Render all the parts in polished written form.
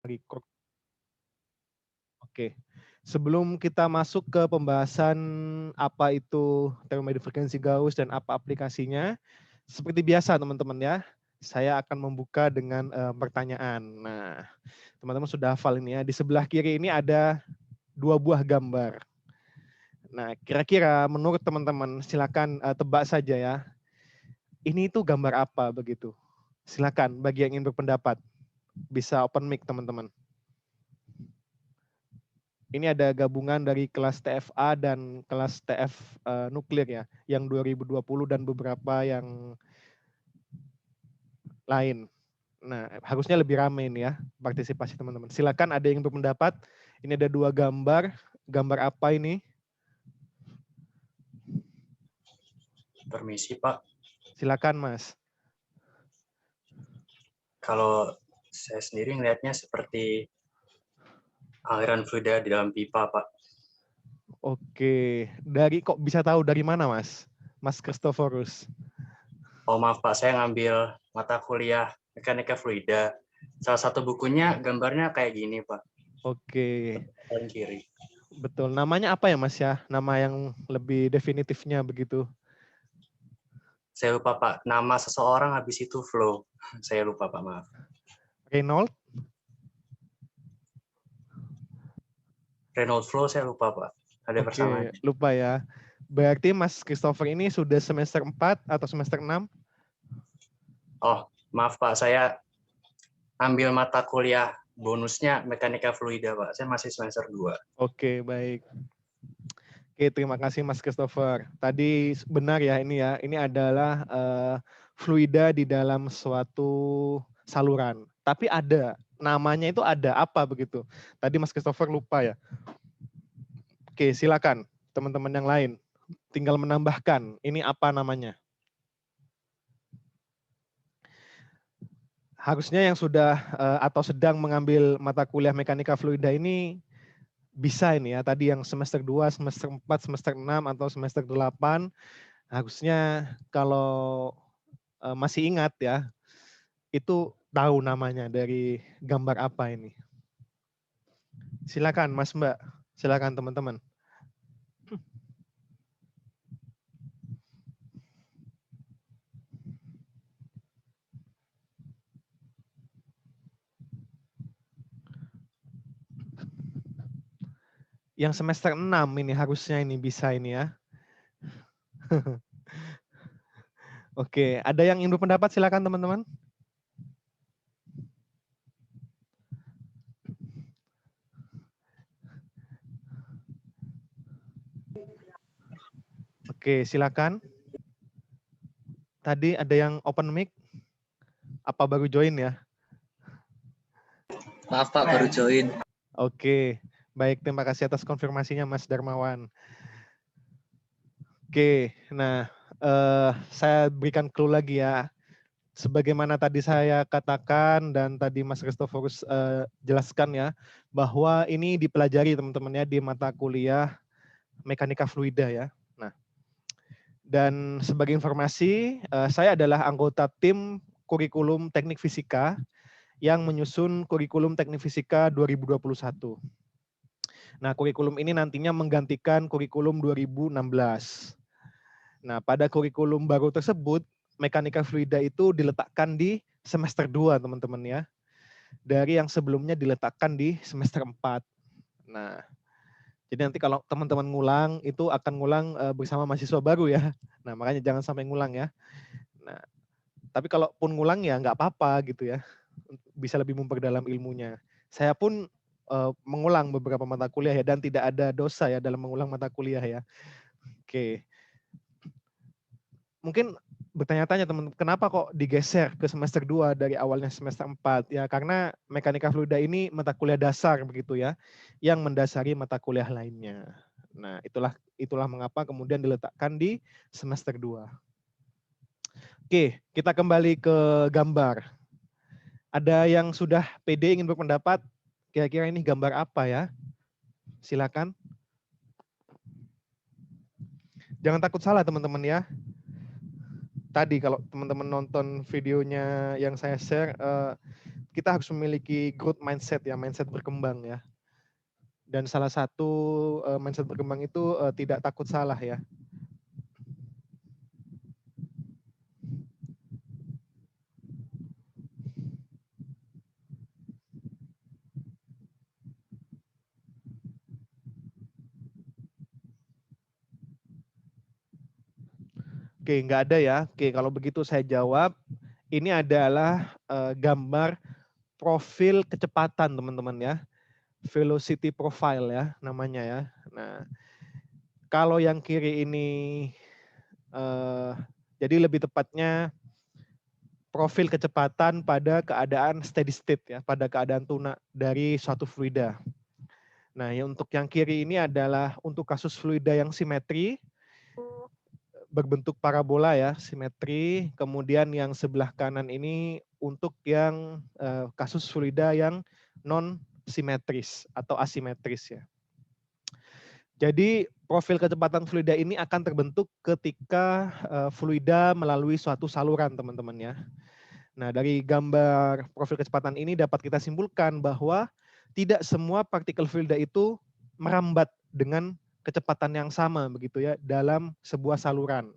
Record. Oke. Sebelum kita masuk ke pembahasan apa itu termometer frekuensi Gauss dan apa aplikasinya, seperti biasa teman-teman ya, saya akan membuka dengan pertanyaan. Nah, teman-teman sudah hafal ini ya. Di sebelah kiri ini ada 2 buah gambar. Nah, kira-kira menurut teman-teman, silakan tebak saja ya. Ini itu gambar apa begitu? Silakan bagi yang ingin berpendapat. Bisa open mic teman-teman. Ini ada gabungan dari kelas TFA dan kelas TF nuklir ya, yang 2020 dan beberapa yang lain. Nah, harusnya lebih ramai ini ya partisipasi teman-teman. Silakan ada yang berpendapat. Ini ada 2 gambar. Gambar apa ini? Permisi Pak, Silakan Mas. kalau saya sendiri melihatnya seperti aliran fluida di dalam pipa Pak. Oke, kok bisa tahu dari mana Mas? Mas Christophorus. Oh maaf Pak, saya ngambil mata kuliah mekanika fluida. Salah satu bukunya gambarnya kayak gini Pak, Oke, paling kiri. betul. Namanya apa ya Mas ya? Nama yang lebih definitifnya begitu. Saya lupa Pak, nama seseorang habis itu flow. Saya lupa Pak, maaf. Reynolds? Reynolds flow saya lupa Pak, ada Oke, persamaannya. lupa ya. Berarti Mas Christopher ini sudah semester 4 atau semester 6? Oh maaf Pak, saya ambil mata kuliah bonusnya mekanika fluida Pak, saya masih semester 2. Oke, baik. Oke, terima kasih Mas Christopher. Tadi benar ya ini ya. Ini adalah fluida di dalam suatu saluran. Tapi ada namanya itu ada apa begitu? Tadi Mas Christopher lupa ya. Oke, silakan teman-teman yang lain. Tinggal menambahkan ini apa namanya. Harusnya yang sudah atau sedang mengambil mata kuliah mekanika fluida ini bisa ini ya. Tadi yang semester 2, semester 4, semester 6 atau semester 8 harusnya kalau masih ingat ya, itu tahu namanya dari gambar apa ini. Silakan Mas Mbak, silakan teman-teman. Yang semester 6 ini harusnya ini bisa ini ya. Oke, ada yang ingin berpendapat silakan teman-teman. Oke, silakan. Tadi ada yang open mic. Apa baru join ya? Maaf Pak, baru join. Oke, baik, terima kasih atas konfirmasinya Mas Darmawan. Oke, nah saya berikan clue lagi ya. Sebagaimana tadi saya katakan dan tadi Mas Christophorus jelaskan ya, bahwa ini dipelajari teman-teman ya di mata kuliah mekanika fluida ya. Nah, dan sebagai informasi, saya adalah anggota tim kurikulum teknik fisika yang menyusun kurikulum teknik fisika 2021. Nah, kurikulum ini nantinya menggantikan kurikulum 2016. Nah, pada kurikulum baru tersebut, mekanika fluida itu diletakkan di semester 2, teman-teman ya. Dari yang sebelumnya diletakkan di semester 4. Nah, jadi nanti kalau teman-teman ngulang, itu akan ngulang bersama mahasiswa baru ya. Nah, makanya jangan sampai ngulang ya. Nah, tapi kalaupun ngulang ya nggak apa-apa gitu ya. Bisa lebih memperdalam ilmunya. Saya pun mengulang beberapa mata kuliah ya, dan tidak ada dosa ya dalam mengulang mata kuliah ya. Oke. Mungkin bertanya-tanya teman, kenapa kok digeser ke semester 2 dari awalnya semester 4? Ya karena mekanika fluida ini mata kuliah dasar begitu ya, yang mendasari mata kuliah lainnya. Nah, itulah mengapa kemudian diletakkan di semester 2. Oke, kita kembali ke gambar. Ada yang sudah pede ingin berpendapat? Kira-kira ini gambar apa ya? Silakan. Jangan takut salah teman-teman ya. Tadi kalau teman-teman nonton videonya yang saya share, kita harus memiliki growth mindset ya, mindset berkembang ya. Dan salah satu mindset berkembang itu tidak takut salah ya. Oke, nggak ada ya. Oke, kalau begitu saya jawab. Ini adalah gambar profil kecepatan teman-teman ya. Velocity profile ya namanya ya. Nah, kalau yang kiri ini jadi lebih tepatnya profil kecepatan pada keadaan steady state ya, pada keadaan tuna dari suatu fluida. Nah, untuk yang kiri ini adalah untuk kasus fluida yang simetri, berbentuk parabola ya, simetri. Kemudian yang sebelah kanan ini untuk yang kasus fluida yang non simetris atau asimetris ya. Jadi profil kecepatan fluida ini akan terbentuk ketika fluida melalui suatu saluran, teman-teman ya. Nah, dari gambar profil kecepatan ini dapat kita simpulkan bahwa tidak semua partikel fluida itu merambat dengan kecepatan yang sama begitu ya dalam sebuah saluran.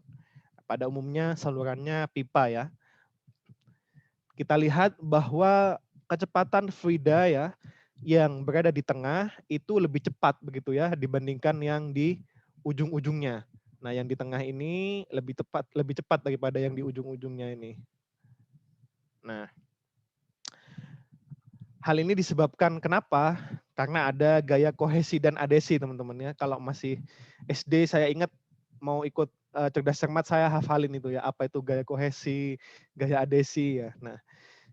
Pada umumnya salurannya pipa ya. Kita lihat bahwa kecepatan fluida ya yang berada di tengah itu lebih cepat begitu ya dibandingkan yang di ujung-ujungnya. Nah, yang di tengah ini lebih cepat daripada yang di ujung-ujungnya ini. Nah, hal ini disebabkan kenapa? Karena ada gaya kohesi dan adesi, teman-teman ya. Kalau masih SD saya ingat mau ikut cerdas cermat saya hafalin itu ya, apa itu gaya kohesi, gaya adesi ya. Nah,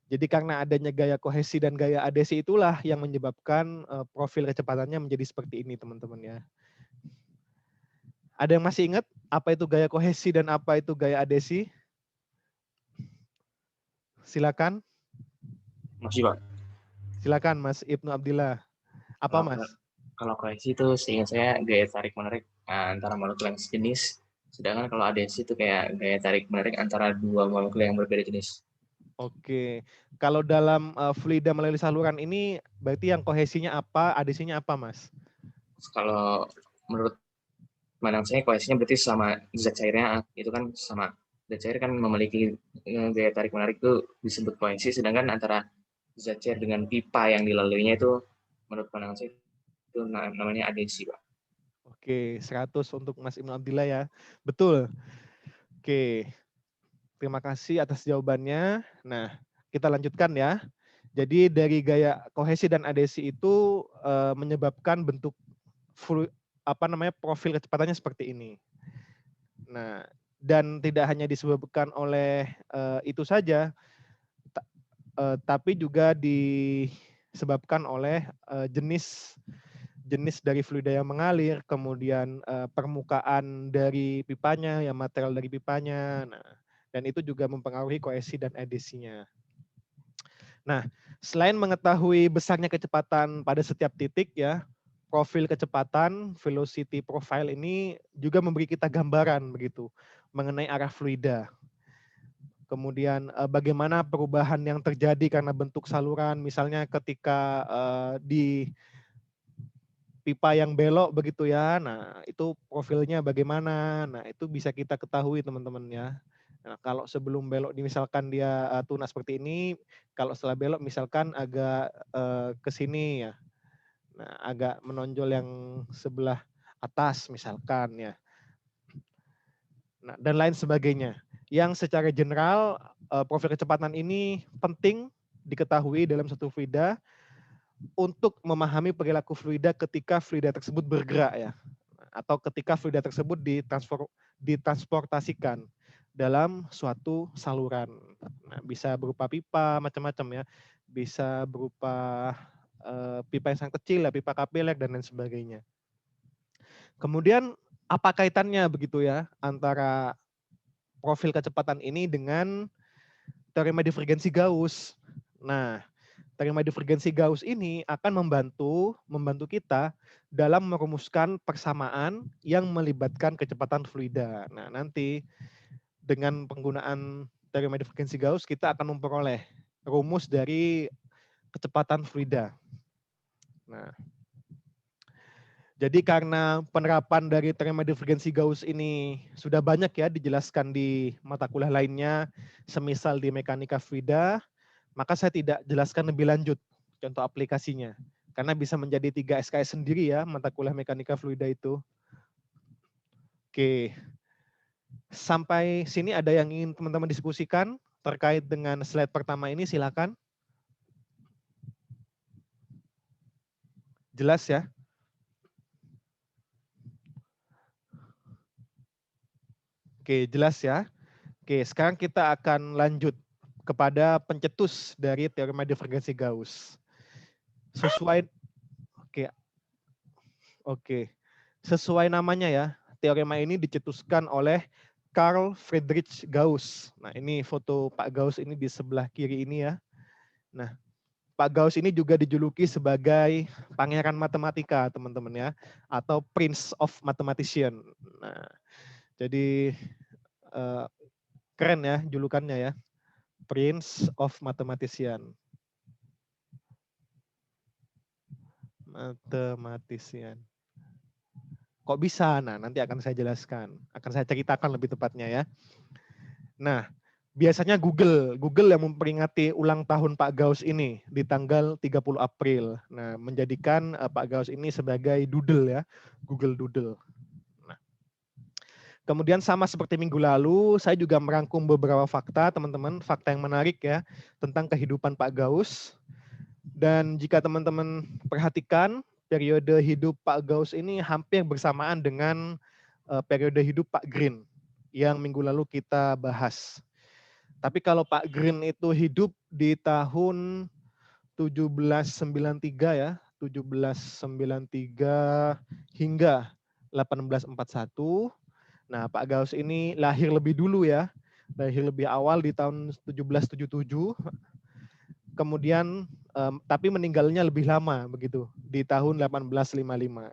jadi karena adanya gaya kohesi dan gaya adesi itulah yang menyebabkan profil kecepatannya menjadi seperti ini, teman-teman ya. Ada yang masih ingat apa itu gaya kohesi dan apa itu gaya adesi? Silakan. Masih, Pak. Silakan Mas Ibnu Abdillah. Apa Mas? Kalau kohesi itu seingat saya gaya tarik menarik antara molekul yang sejenis, sedangkan kalau adesi itu kayak gaya tarik menarik antara dua molekul yang berbeda jenis. Oke, kalau dalam fluida melalui saluran ini berarti yang kohesinya apa, adesinya apa, Mas? Kalau menurut pandang saya kohesinya berarti sama zat cairnya, itu kan sama zat cair kan memiliki gaya tarik menarik itu disebut kohesi, sedangkan antara zat cair dengan pipa yang dilaluinya itu menurut pandangan saya itu namanya adesi, Pak. Oke, 100 untuk Mas Ibnu Abdillah ya. Betul. Oke, terima kasih atas jawabannya. Nah, kita lanjutkan ya. Jadi dari gaya kohesi dan adesi itu menyebabkan bentuk profil kecepatannya seperti ini. Nah, dan tidak hanya disebabkan oleh itu saja, tapi juga disebabkan oleh jenis dari fluida yang mengalir, kemudian permukaan dari pipanya, ya material dari pipanya. Nah, dan itu juga mempengaruhi kohesi dan adesinya. Nah, selain mengetahui besarnya kecepatan pada setiap titik ya, profil kecepatan velocity profile ini juga memberi kita gambaran begitu mengenai arah fluida. Kemudian bagaimana perubahan yang terjadi karena bentuk saluran, misalnya ketika di pipa yang belok begitu ya. Nah, itu profilnya bagaimana? Nah, itu bisa kita ketahui teman-teman ya. Nah, kalau sebelum belok misalkan dia tunas seperti ini, kalau setelah belok misalkan agak ke sini ya. Nah, agak menonjol yang sebelah atas misalkan ya. Nah, dan lain sebagainya. Yang secara general profil kecepatan ini penting diketahui dalam satu fluida untuk memahami perilaku fluida ketika fluida tersebut bergerak ya, atau ketika fluida tersebut ditransportasikan dalam suatu saluran. Nah, bisa berupa pipa macam-macam ya, bisa berupa pipa yang sangat kecil ya, pipa kapiler dan lain sebagainya. Kemudian apa kaitannya begitu ya antara profil kecepatan ini dengan teorema divergensi Gauss? Nah, teorema divergensi Gauss ini akan membantu kita dalam merumuskan persamaan yang melibatkan kecepatan fluida. Nah, nanti dengan penggunaan teorema divergensi Gauss kita akan memperoleh rumus dari kecepatan fluida. Nah, jadi karena penerapan dari teorema divergensi Gauss ini sudah banyak ya dijelaskan di mata kuliah lainnya, semisal di mekanika fluida, maka saya tidak jelaskan lebih lanjut contoh aplikasinya. Karena bisa menjadi 3 SKS sendiri ya mata kuliah mekanika fluida itu. Oke, sampai sini ada yang ingin teman-teman diskusikan terkait dengan slide pertama ini, silakan. Jelas ya? Oke, jelas ya. Oke, sekarang kita akan lanjut kepada pencetus dari teorema divergensi Gauss. Sesuai Oke. Sesuai namanya ya, teorema ini dicetuskan oleh Carl Friedrich Gauss. Nah, ini foto Pak Gauss ini di sebelah kiri ini ya. Nah, Pak Gauss ini juga dijuluki sebagai pangeran matematika, teman-teman ya, atau Prince of Mathematician. Nah, jadi keren ya julukannya ya, Prince of Mathematician. Kok bisa? Nah, nanti akan saya jelaskan. Akan saya ceritakan lebih tepatnya ya. Nah, biasanya Google yang memperingati ulang tahun Pak Gauss ini di tanggal 30 April. Nah, menjadikan Pak Gauss ini sebagai doodle ya, Google Doodle. Nah, kemudian sama seperti minggu lalu, saya juga merangkum beberapa fakta, teman-teman, fakta yang menarik ya, tentang kehidupan Pak Gauss. Dan jika teman-teman perhatikan, periode hidup Pak Gauss ini hampir bersamaan dengan periode hidup Pak Green yang minggu lalu kita bahas. Tapi kalau Pak Green itu hidup di tahun 1793 ya, 1793 hingga 1841. Nah, Pak Gauss ini lahir lebih dulu ya, lahir lebih awal di tahun 1777. Kemudian tapi meninggalnya lebih lama begitu di tahun 1855.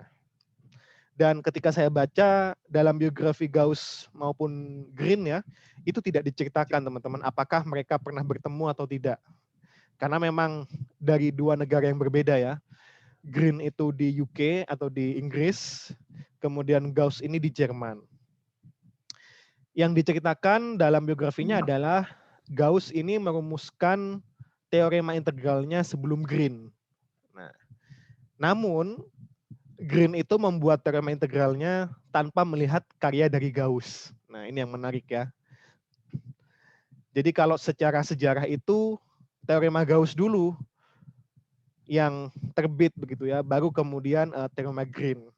Dan ketika saya baca dalam biografi Gauss maupun Green ya, itu tidak diceritakan teman-teman apakah mereka pernah bertemu atau tidak. Karena memang dari dua negara yang berbeda ya. Green itu di UK atau di Inggris, kemudian Gauss ini di Jerman. Yang diceritakan dalam biografinya adalah Gauss ini merumuskan teorema integralnya sebelum Green. Nah, namun Green itu membuat teorema integralnya tanpa melihat karya dari Gauss. Nah, ini yang menarik ya. Jadi kalau secara sejarah itu teorema Gauss dulu yang terbit begitu ya, baru kemudian teorema Green.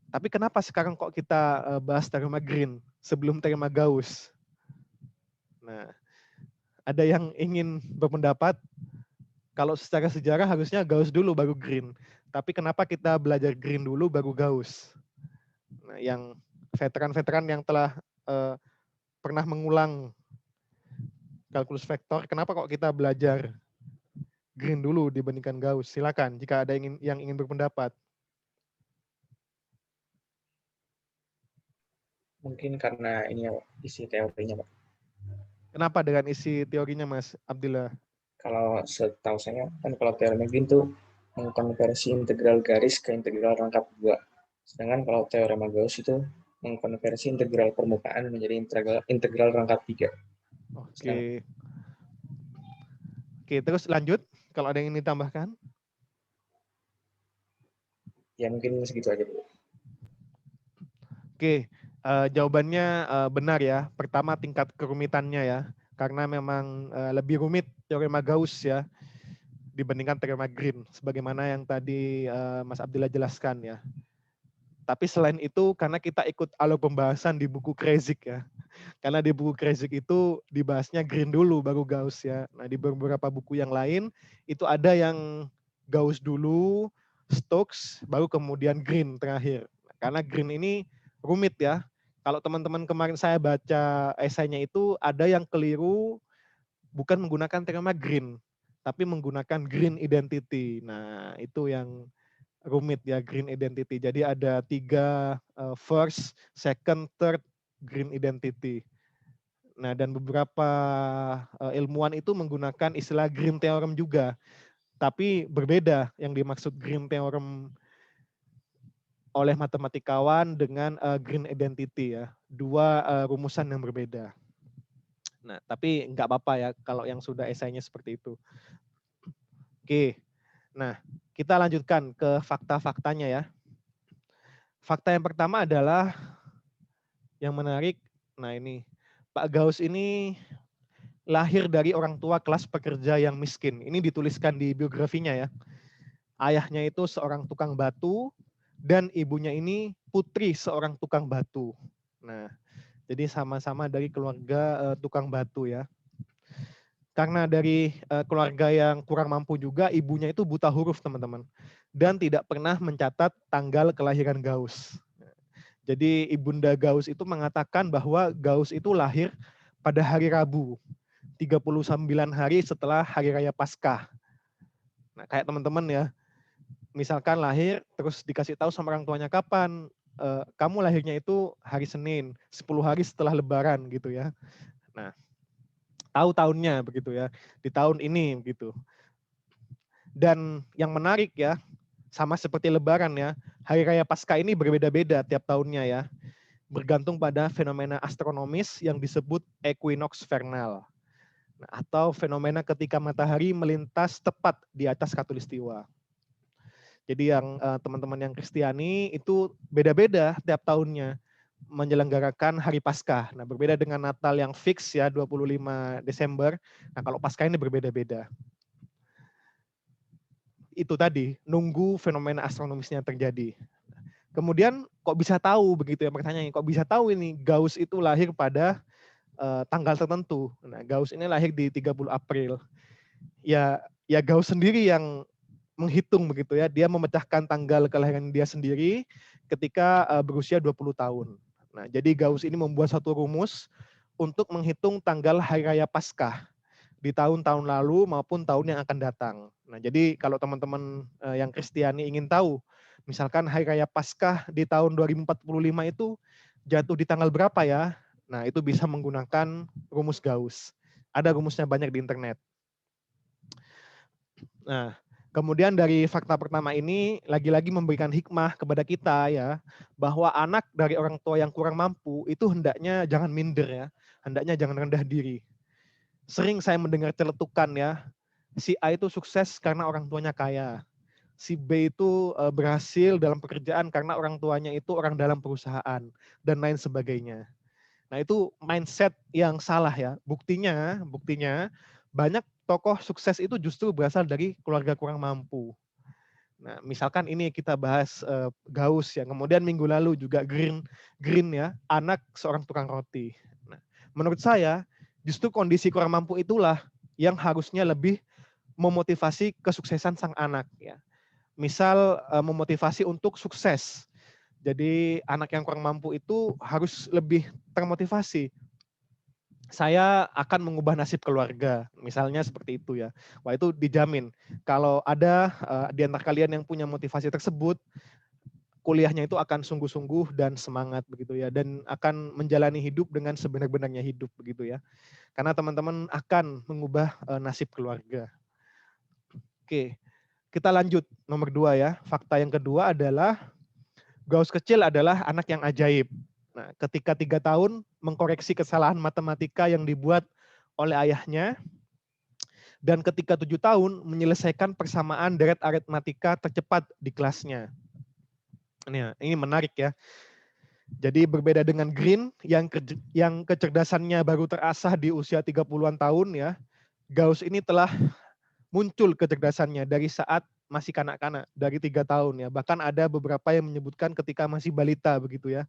Tapi kenapa sekarang kok kita bahas teorema Green sebelum teorema Gauss? Nah, ada yang ingin berpendapat kalau secara sejarah harusnya Gauss dulu baru Green. Tapi kenapa kita belajar Green dulu baru Gauss? Nah, yang veteran-veteran yang telah pernah mengulang kalkulus vektor, kenapa kok kita belajar Green dulu dibandingkan Gauss? Silakan jika ada yang ingin berpendapat. Mungkin karena ini ya, isi teorinya, Pak. Kenapa dengan isi teorinya, Mas Abdillah? Kalau setahu saya, kan kalau teori Green itu mengkonversi integral garis ke integral rangkap 2. Sedangkan kalau teorema Gauss itu mengkonversi integral permukaan menjadi integral rangkap 3. Oke. Oke, terus lanjut. Kalau ada yang ingin ditambahkan. Ya mungkin segitu aja, Bu. Oke, jawabannya benar ya. Pertama tingkat kerumitannya ya. Karena memang lebih rumit teorema Gauss ya dibandingkan teorema Green. Sebagaimana yang tadi Mas Abdillah jelaskan ya. Tapi selain itu karena kita ikut alur pembahasan di buku Kreyszig ya. Karena di buku Kreyszig itu dibahasnya Green dulu baru Gauss ya. Nah di beberapa buku yang lain itu ada yang Gauss dulu, Stokes, baru kemudian Green terakhir. Karena Green ini rumit ya. Kalau teman-teman kemarin saya baca esainya itu ada yang keliru bukan menggunakan teorema Green, tapi menggunakan Green identity. Nah itu yang rumit ya, Green identity. Jadi ada 3 first, second, third Green identity. Nah, dan beberapa ilmuwan itu menggunakan istilah Green theorem juga. Tapi berbeda yang dimaksud green theorem oleh matematikawan dengan green identity ya. Dua rumusan yang berbeda. Nah, tapi nggak apa-apa ya kalau yang sudah esainya seperti itu. Oke, nah kita lanjutkan ke fakta-faktanya ya. Fakta yang pertama adalah yang menarik, nah ini, Pak Gauss ini lahir dari orang tua kelas pekerja yang miskin. Ini dituliskan di biografinya ya. Ayahnya itu seorang tukang batu dan ibunya ini putri seorang tukang batu. Nah, jadi sama-sama dari keluarga tukang batu ya. Karena dari keluarga yang kurang mampu juga, ibunya itu buta huruf teman-teman. Dan tidak pernah mencatat tanggal kelahiran Gauss. Jadi Ibunda Gauss itu mengatakan bahwa Gauss itu lahir pada hari Rabu, 39 hari setelah Hari Raya Paskah. Nah, kayak teman-teman ya, misalkan lahir terus dikasih tahu sama orang tuanya kapan, kamu lahirnya itu hari Senin, 10 hari setelah Lebaran gitu ya. Nah, tahu tahunnya begitu ya, di tahun ini begitu. Dan yang menarik ya, sama seperti Lebaran ya, Hari Raya Paskah ini berbeda-beda tiap tahunnya ya, bergantung pada fenomena astronomis yang disebut equinox vernal. Nah, atau fenomena ketika matahari melintas tepat di atas khatulistiwa. Jadi yang teman-teman yang Kristiani itu beda-beda tiap tahunnya menyelenggarakan Hari Paskah. Nah, berbeda dengan Natal yang fix ya 25 Desember. Nah, kalau Paskah ini berbeda-beda. Itu tadi, nunggu fenomena astronomisnya terjadi. Kemudian kok bisa tahu begitu ya pertanyaannya, kok bisa tahu ini Gauss itu lahir pada tanggal tertentu. Nah, Gauss ini lahir di 30 April. Ya Gauss sendiri yang menghitung begitu ya, dia memecahkan tanggal kelahiran dia sendiri ketika berusia 20 tahun. Nah, jadi Gauss ini membuat satu rumus untuk menghitung tanggal Hari Raya Paskah di tahun-tahun lalu maupun tahun yang akan datang. Nah, jadi kalau teman-teman yang Kristiani ingin tahu, misalkan Hari Raya Paskah di tahun 2045 itu jatuh di tanggal berapa ya? Nah, itu bisa menggunakan rumus Gauss. Ada rumusnya banyak di internet. Nah, kemudian dari fakta pertama ini lagi-lagi memberikan hikmah kepada kita ya, bahwa anak dari orang tua yang kurang mampu itu hendaknya jangan minder ya, hendaknya jangan rendah diri. Sering saya mendengar celetukan ya, si A itu sukses karena orang tuanya kaya. Si B itu berhasil dalam pekerjaan karena orang tuanya itu orang dalam perusahaan dan lain sebagainya. Nah, itu mindset yang salah ya. Buktinya banyak tokoh sukses itu justru berasal dari keluarga kurang mampu. Nah, misalkan ini kita bahas Gauss ya. Kemudian minggu lalu juga Green ya, anak seorang tukang roti. Nah, menurut saya justru kondisi kurang mampu itulah yang harusnya lebih memotivasi kesuksesan sang anak ya. Misal memotivasi untuk sukses. Jadi anak yang kurang mampu itu harus lebih termotivasi. Saya akan mengubah nasib keluarga, misalnya seperti itu ya. Wah, itu dijamin. Kalau ada di antara kalian yang punya motivasi tersebut, kuliahnya itu akan sungguh-sungguh dan semangat begitu ya, dan akan menjalani hidup dengan sebenar-benarnya hidup begitu ya. Karena teman-teman akan mengubah nasib keluarga. Oke, kita lanjut nomor 2 ya. Fakta yang kedua adalah Gauss kecil adalah anak yang ajaib. Nah, ketika 3 tahun mengkoreksi kesalahan matematika yang dibuat oleh ayahnya, dan ketika 7 tahun menyelesaikan persamaan deret aritmatika tercepat di kelasnya. Ini menarik ya. Jadi berbeda dengan Green yang kecerdasannya baru terasah di usia 30-an tahun ya. Gauss ini telah muncul kecerdasannya dari saat masih kanak-kanak, dari 3 tahun ya. Bahkan ada beberapa yang menyebutkan ketika masih balita begitu ya.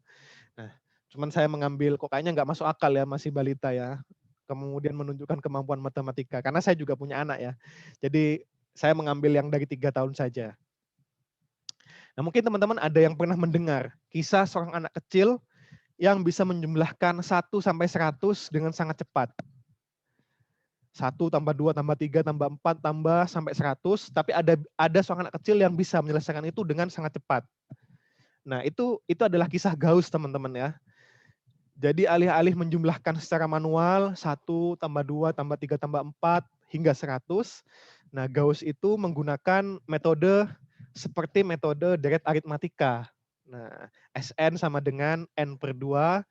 Nah, cuman saya mengambil kok kayaknya nggak masuk akal ya, masih balita ya. Kemudian menunjukkan kemampuan matematika. Karena saya juga punya anak ya. Jadi saya mengambil yang dari 3 tahun saja. Nah, mungkin teman-teman ada yang pernah mendengar kisah seorang anak kecil yang bisa menjumlahkan 1 sampai 100 dengan sangat cepat. 1 tambah 2 tambah 3 tambah 4 tambah sampai 100, tapi ada seorang anak kecil yang bisa menyelesaikan itu dengan sangat cepat. Nah, itu adalah kisah Gauss, teman-teman ya. Jadi alih-alih menjumlahkan secara manual 1 tambah 2 tambah 3 tambah 4 hingga 100, Nah, Gauss itu menggunakan metode seperti metode deret aritmatika. Nah, Sn sama dengan N/2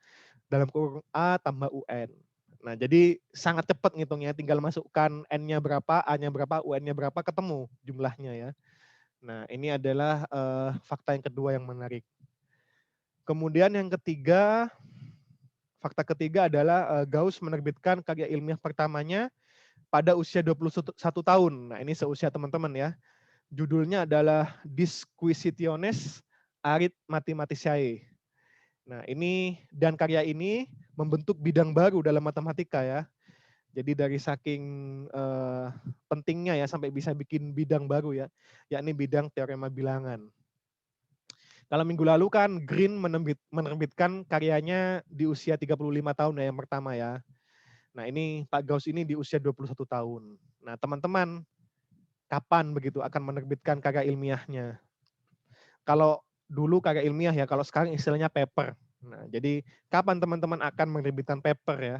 dalam kurung A tambah UN. Nah, jadi sangat cepat ngitungnya, tinggal masukkan N-nya berapa, A-nya berapa, UN-nya berapa, ketemu jumlahnya ya. Nah, ini adalah fakta yang kedua yang menarik. Kemudian yang ketiga, fakta ketiga adalah Gauss menerbitkan karya ilmiah pertamanya pada usia 21 tahun. Nah, ini seusia teman-teman ya. Judulnya adalah Disquisitiones Arithmaticatiae. Nah, ini dan karya ini membentuk bidang baru dalam matematika ya. Jadi dari saking pentingnya ya sampai bisa bikin bidang baru ya, yakni bidang teorema bilangan. Kalau minggu lalu kan Green menerbitkan karyanya di usia 35 tahun ya yang pertama ya. Nah, ini Pak Gauss ini di usia 21 tahun. Nah, teman-teman kapan begitu akan menerbitkan karya ilmiahnya? Kalau dulu karya ilmiah ya, kalau sekarang istilahnya paper. Nah, jadi kapan teman-teman akan menerbitkan paper ya?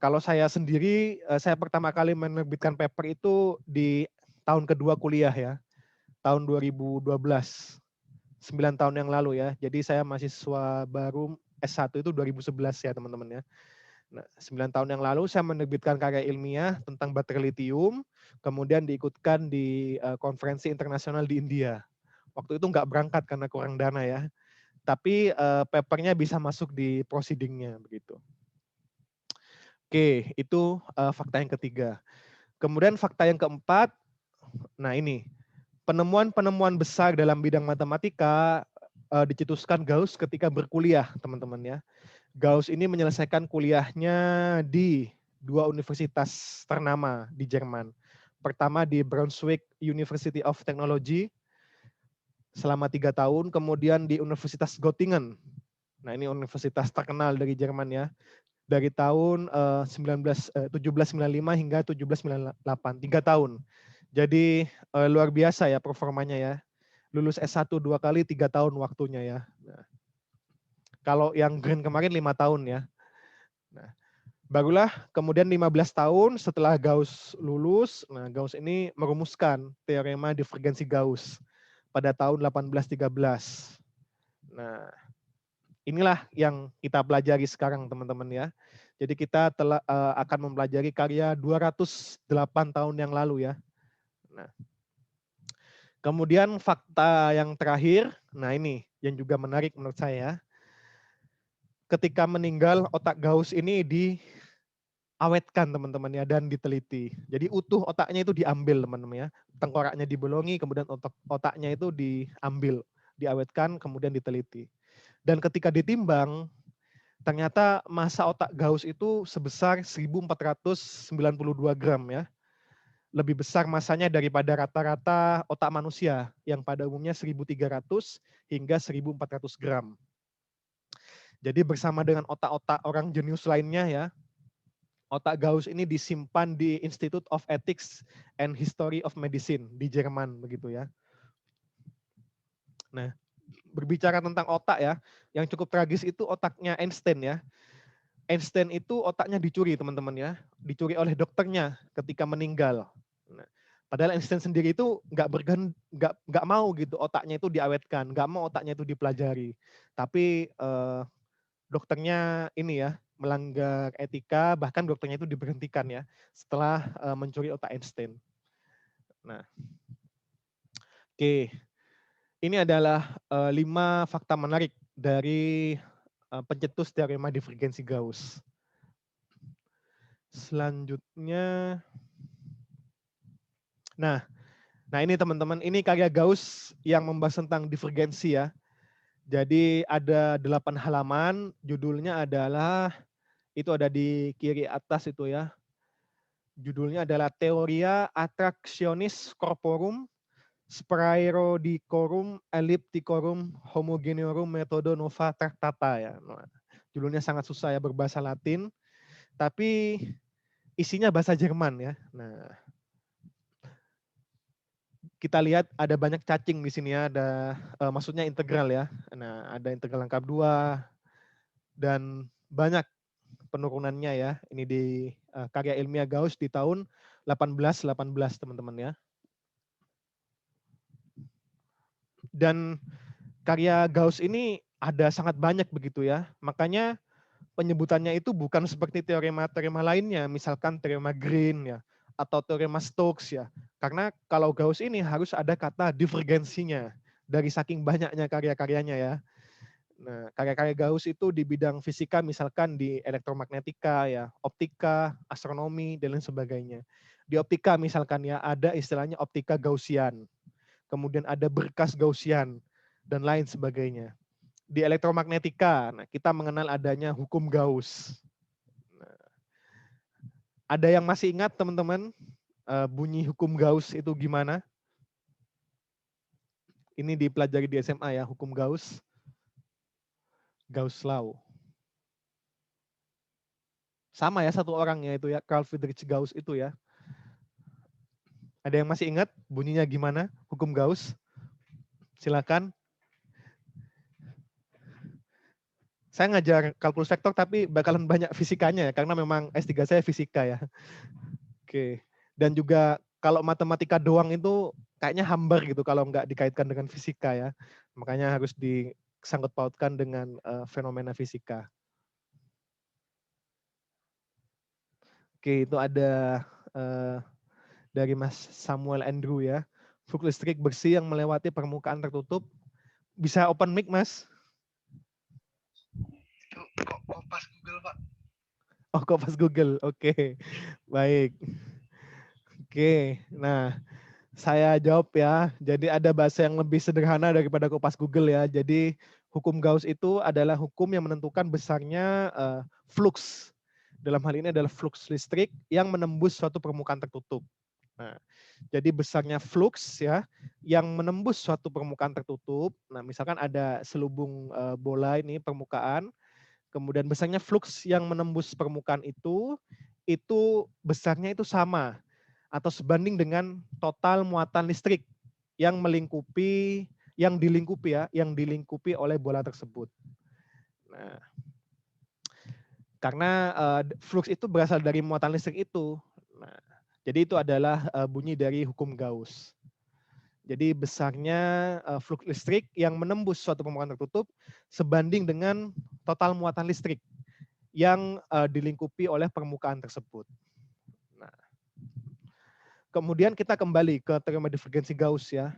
Kalau saya sendiri, saya pertama kali menerbitkan paper itu di tahun kedua kuliah ya, tahun 2012, 9 tahun yang lalu ya. Jadi saya mahasiswa baru S1 itu 2011 ya teman-teman ya. Nah, 9 tahun yang lalu saya menerbitkan karya ilmiah tentang baterai litium, kemudian diikutkan di konferensi internasional di India. Waktu itu nggak berangkat karena kurang dana ya, tapi papernya bisa masuk di proceedingnya begitu. Oke, itu fakta yang ketiga. Kemudian fakta yang keempat, nah ini, penemuan-penemuan besar dalam bidang matematika dicetuskan Gauss ketika berkuliah, teman-teman ya. Gauss ini menyelesaikan kuliahnya di dua universitas ternama di Jerman. Pertama di Braunschweig University of Technology selama 3 tahun, kemudian di Universitas Göttingen. Nah, ini universitas terkenal dari Jerman ya. Dari tahun 1795 hingga 1798, 3 tahun. Jadi luar biasa ya performanya ya. Lulus S1 2 kali, 3 tahun waktunya ya. Nah, kalau yang Green kemarin 5 tahun ya. Nah, barulah kemudian 15 tahun setelah Gauss lulus, nah Gauss ini merumuskan teorema divergensi Gauss pada tahun 1813. Nah, inilah yang kita pelajari sekarang teman-teman ya. Jadi kita akan mempelajari karya 208 tahun yang lalu ya. Nah, kemudian fakta yang terakhir, nah ini yang juga menarik menurut saya. Ketika meninggal otak Gauss ini diawetkan teman-teman ya dan diteliti. Jadi utuh otaknya itu diambil teman-teman ya. Tengkoraknya dibolongi, kemudian otaknya itu diambil, diawetkan, kemudian diteliti. Dan ketika ditimbang, ternyata massa otak Gauss itu sebesar 1492 gram ya. Lebih besar massanya daripada rata-rata otak manusia yang pada umumnya 1300 hingga 1400 gram. Jadi bersama dengan otak-otak orang jenius lainnya ya, otak Gauss ini disimpan di Institute of Ethics and History of Medicine di Jerman begitu ya. Nah, berbicara tentang otak ya, yang cukup tragis itu otaknya Einstein ya. Einstein itu otaknya dicuri teman-teman ya, dicuri oleh dokternya ketika meninggal. Nah, padahal Einstein sendiri itu nggak mau gitu otaknya itu diawetkan, nggak mau otaknya itu dipelajari. Tapi dokternya ini ya melanggar etika, bahkan dokternya itu diberhentikan ya setelah mencuri otak Einstein. Nah, oke, ini adalah 5 fakta menarik dari pencetus teorema divergensi Gauss. Selanjutnya, nah ini teman-teman, ini karya Gauss yang membahas tentang divergensi ya. Jadi ada 8 halaman, judulnya adalah, itu ada di kiri atas itu ya. Judulnya adalah Theoria Attractionis Corporum Sphaeroidicorum Ellipticorum Homogeneorum Methodo Nova Tractata ya. Nah, judulnya sangat susah ya, berbahasa Latin, tapi isinya bahasa Jerman ya. Nah, kita lihat ada banyak cacing di sini ya, ada maksudnya integral ya. Nah, ada integral lengkap 2 dan banyak penurunannya ya. Ini di karya ilmiah Gauss di tahun 1818 teman-teman ya. Dan karya Gauss ini ada sangat banyak begitu ya. Makanya penyebutannya itu bukan seperti teorema-teorema lainnya, misalkan teorema Green ya, atau teorema Stokes ya. Karena kalau Gauss ini harus ada kata divergensinya dari saking banyaknya karya-karyanya ya. Nah, karya-karya Gauss itu di bidang fisika misalkan di elektromagnetika ya, optika, astronomi dan lain sebagainya. Di optika misalkan ya ada istilahnya optika Gaussian. Kemudian ada berkas Gaussian dan lain sebagainya. Di elektromagnetika, nah kita mengenal adanya hukum Gauss. Nah, ada yang masih ingat teman-teman bunyi hukum Gauss itu gimana? Ini dipelajari di SMA ya, hukum Gauss. Gauss Law. Sama ya satu orangnya itu ya, Carl Friedrich Gauss itu ya. Ada yang masih ingat bunyinya gimana? Hukum Gauss? Silakan. Saya ngajar kalkulus vektor tapi bakalan banyak fisikanya ya, karena memang S3 saya fisika ya. Oke. Dan juga kalau matematika doang itu kayaknya hambar gitu kalau nggak dikaitkan dengan fisika ya. Makanya harus disangkut pautkan dengan fenomena fisika. Oke, itu ada dari Mas Samuel Andrew ya. Flux listrik bersih yang melewati permukaan tertutup. Bisa open mic, Mas? Kok Kompas Google, Pak? Oh, Kompas Google. Oke. Baik. Oke. Nah, saya jawab ya. Jadi ada bahasa yang lebih sederhana daripada Kompas Google ya. Jadi hukum Gauss itu adalah hukum yang menentukan besarnya flux. Dalam hal ini adalah flux listrik yang menembus suatu permukaan tertutup. Nah, jadi besarnya flux ya yang menembus suatu permukaan tertutup. Nah, misalkan ada selubung bola ini permukaan, kemudian besarnya flux yang menembus permukaan itu besarnya itu sama atau sebanding dengan total muatan listrik yang dilingkupi oleh bola tersebut. Nah, karena flux itu berasal dari muatan listrik itu. Nah, jadi itu adalah bunyi dari hukum Gauss. Jadi besarnya flux listrik yang menembus suatu permukaan tertutup sebanding dengan total muatan listrik yang dilingkupi oleh permukaan tersebut. Nah, kemudian kita kembali ke teorema divergensi Gauss ya.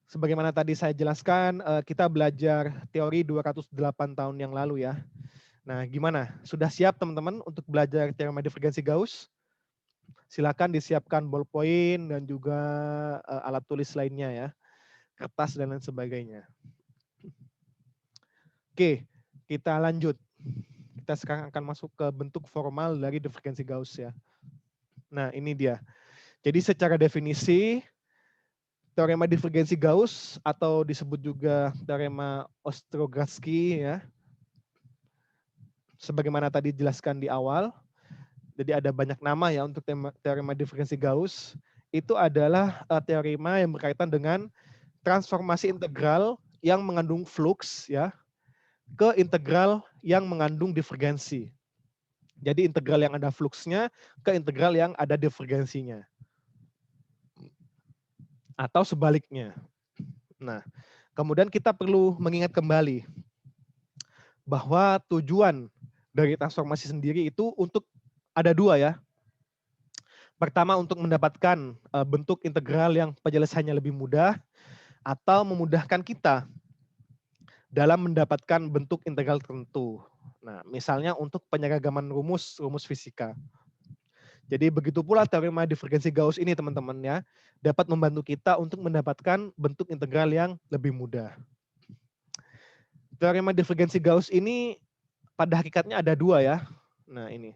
Sebagaimana tadi saya jelaskan, kita belajar teori 208 tahun yang lalu ya. Nah, gimana? Sudah siap teman-teman untuk belajar teorema divergensi Gauss? Silakan disiapkan ballpoint dan juga alat tulis lainnya ya, kertas dan lain sebagainya. Oke, kita lanjut. Kita sekarang akan masuk ke bentuk formal dari divergensi Gauss ya. Nah, ini dia. Jadi secara definisi, teorema divergensi Gauss atau disebut juga teorema Ostrogatsky ya. Sebagaimana tadi dijelaskan di awal, jadi ada banyak nama ya untuk teorema divergensi Gauss. Itu adalah teorema yang berkaitan dengan transformasi integral yang mengandung flux ya ke integral yang mengandung divergensi. Jadi integral yang ada fluxnya ke integral yang ada divergensinya. Atau sebaliknya. Nah, kemudian kita perlu mengingat kembali bahwa tujuan dari transformasi sendiri itu untuk ada dua ya. Pertama untuk mendapatkan bentuk integral yang penjelasannya lebih mudah atau memudahkan kita dalam mendapatkan bentuk integral tertentu. Nah, misalnya untuk penyeragaman rumus fisika. Jadi begitu pula teorema divergensi Gauss ini teman-teman ya, dapat membantu kita untuk mendapatkan bentuk integral yang lebih mudah. Teorema divergensi Gauss ini pada hakikatnya ada dua ya. Nah ini,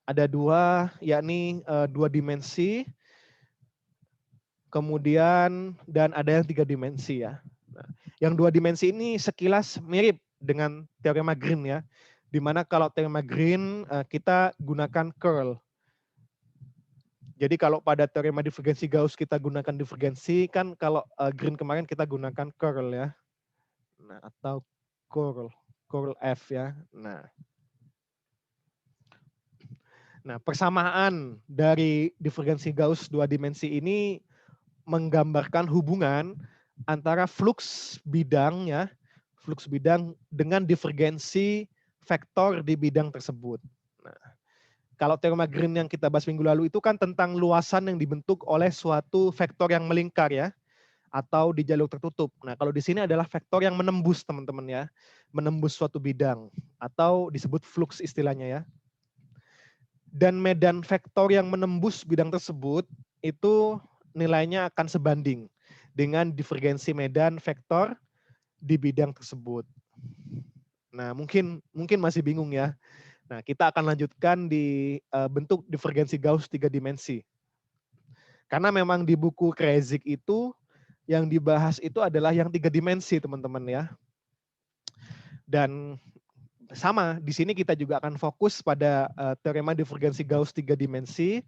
ada dua, yakni dua dimensi, kemudian dan ada yang tiga dimensi ya. Nah, yang dua dimensi ini sekilas mirip dengan teorema Green ya, di mana kalau teorema Green kita gunakan curl. Jadi kalau pada teorema divergensi Gauss kita gunakan divergensi, kan kalau Green kemarin kita gunakan curl ya. Nah, atau curl F ya. Nah, persamaan dari divergensi Gauss dua dimensi ini menggambarkan hubungan antara fluks bidang ya, fluks bidang dengan divergensi vektor di bidang tersebut. Nah, kalau teorema Green yang kita bahas minggu lalu itu kan tentang luasan yang dibentuk oleh suatu vektor yang melingkar ya, atau di jalur tertutup. Nah, kalau di sini adalah vektor yang menembus teman-teman ya, menembus suatu bidang atau disebut fluks istilahnya ya. Dan medan vektor yang menembus bidang tersebut itu nilainya akan sebanding dengan divergensi medan vektor di bidang tersebut. Nah, mungkin masih bingung ya. Nah, kita akan lanjutkan di bentuk divergensi Gauss 3 dimensi. Karena memang di buku Kreyszig itu yang dibahas itu adalah yang 3 dimensi, teman-teman ya. Dan sama, di sini kita juga akan fokus pada teorema divergensi Gauss 3 dimensi.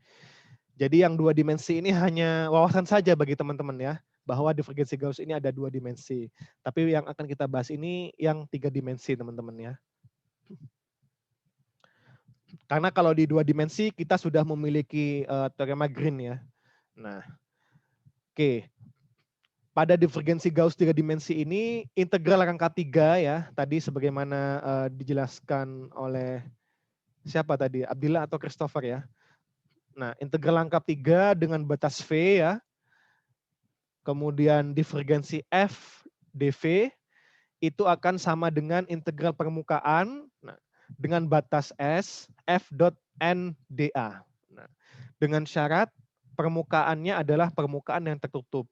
Jadi yang 2 dimensi ini hanya wawasan saja bagi teman-teman ya, bahwa divergensi Gauss ini ada 2 dimensi. Tapi yang akan kita bahas ini yang 3 dimensi, teman-teman ya. Karena kalau di 2 dimensi kita sudah memiliki teorema Green ya. Nah, oke. Pada divergensi Gauss 3 dimensi ini, integral rangka 3 ya, tadi sebagaimana dijelaskan oleh siapa tadi, Abdillah atau Christopher ya. Nah, integral rangka 3 dengan batas V ya, kemudian divergensi F dV, itu akan sama dengan integral permukaan nah, dengan batas S, F dot N dA. Nah, dengan syarat permukaannya adalah permukaan yang tertutup.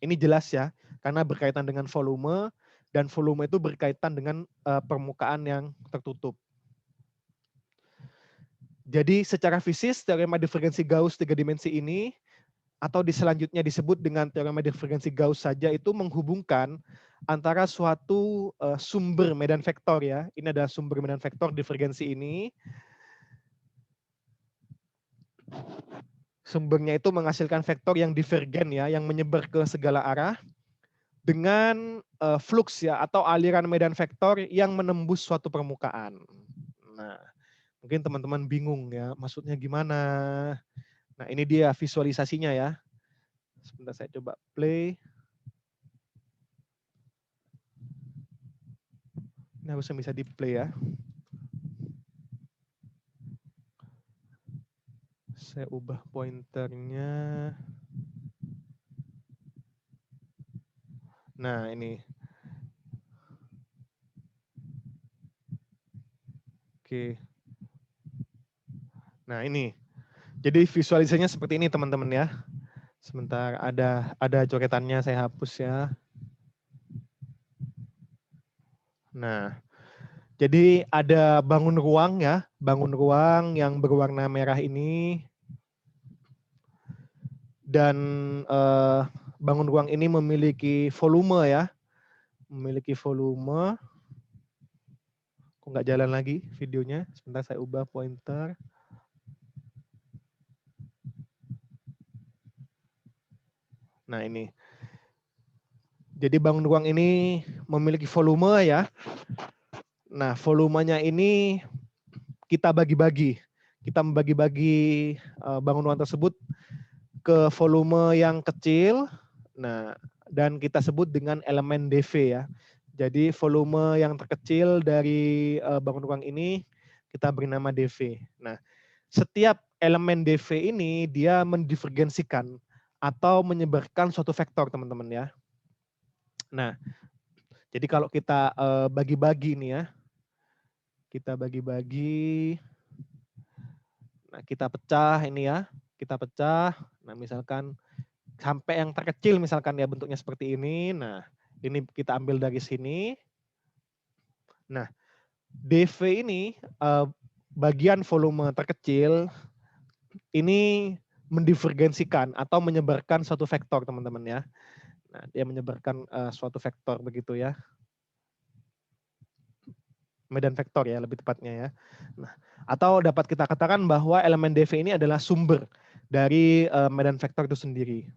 Ini jelas ya, karena berkaitan dengan volume, dan volume itu berkaitan dengan permukaan yang tertutup. Jadi secara fisis, teorema divergensi Gauss 3 dimensi ini, atau di selanjutnya disebut dengan teorema divergensi Gauss saja, itu menghubungkan antara suatu sumber medan vektor ya, ini adalah sumber medan vektor divergensi ini, sumbernya itu menghasilkan vektor yang divergen ya, yang menyebar ke segala arah, dengan flux ya atau aliran medan vektor yang menembus suatu permukaan. Nah, mungkin teman-teman bingung ya, maksudnya gimana? Nah, ini dia visualisasinya ya. Sebentar saya coba play. Ini harusnya bisa di play ya. Saya ubah pointernya. Nah, ini. Oke. Nah, ini. Jadi visualisasinya seperti ini teman-teman ya. Sebentar, ada coretannya, saya hapus ya. Nah, jadi ada bangun ruang ya, bangun ruang yang berwarna merah ini. Dan bangun ruang ini memiliki volume ya. Memiliki volume. Kok nggak jalan lagi videonya? Sebentar saya ubah pointer. Nah ini. Jadi bangun ruang ini memiliki volume ya. Nah volumenya ini kita bagi-bagi. Kita membagi-bagi bangun ruang tersebut ke volume yang kecil. Nah dan kita sebut dengan elemen dV ya. Jadi volume yang terkecil dari bangun ruang ini kita beri nama dV. Nah setiap elemen dV ini dia mendivergensikan atau menyebarkan suatu vektor teman-teman ya. Nah, jadi kalau kita bagi-bagi ini ya, kita bagi-bagi, nah kita pecah ini ya, kita pecah, nah misalkan sampai yang terkecil misalkan ya bentuknya seperti ini, nah ini kita ambil dari sini. Nah, dV ini bagian volume terkecil ini mendivergensikan atau menyebarkan suatu vektor teman-teman ya. Nah, dia menyebarkan suatu vektor begitu ya. Medan vektor ya lebih tepatnya ya. Nah, atau dapat kita katakan bahwa elemen dV ini adalah sumber dari medan vektor itu sendiri.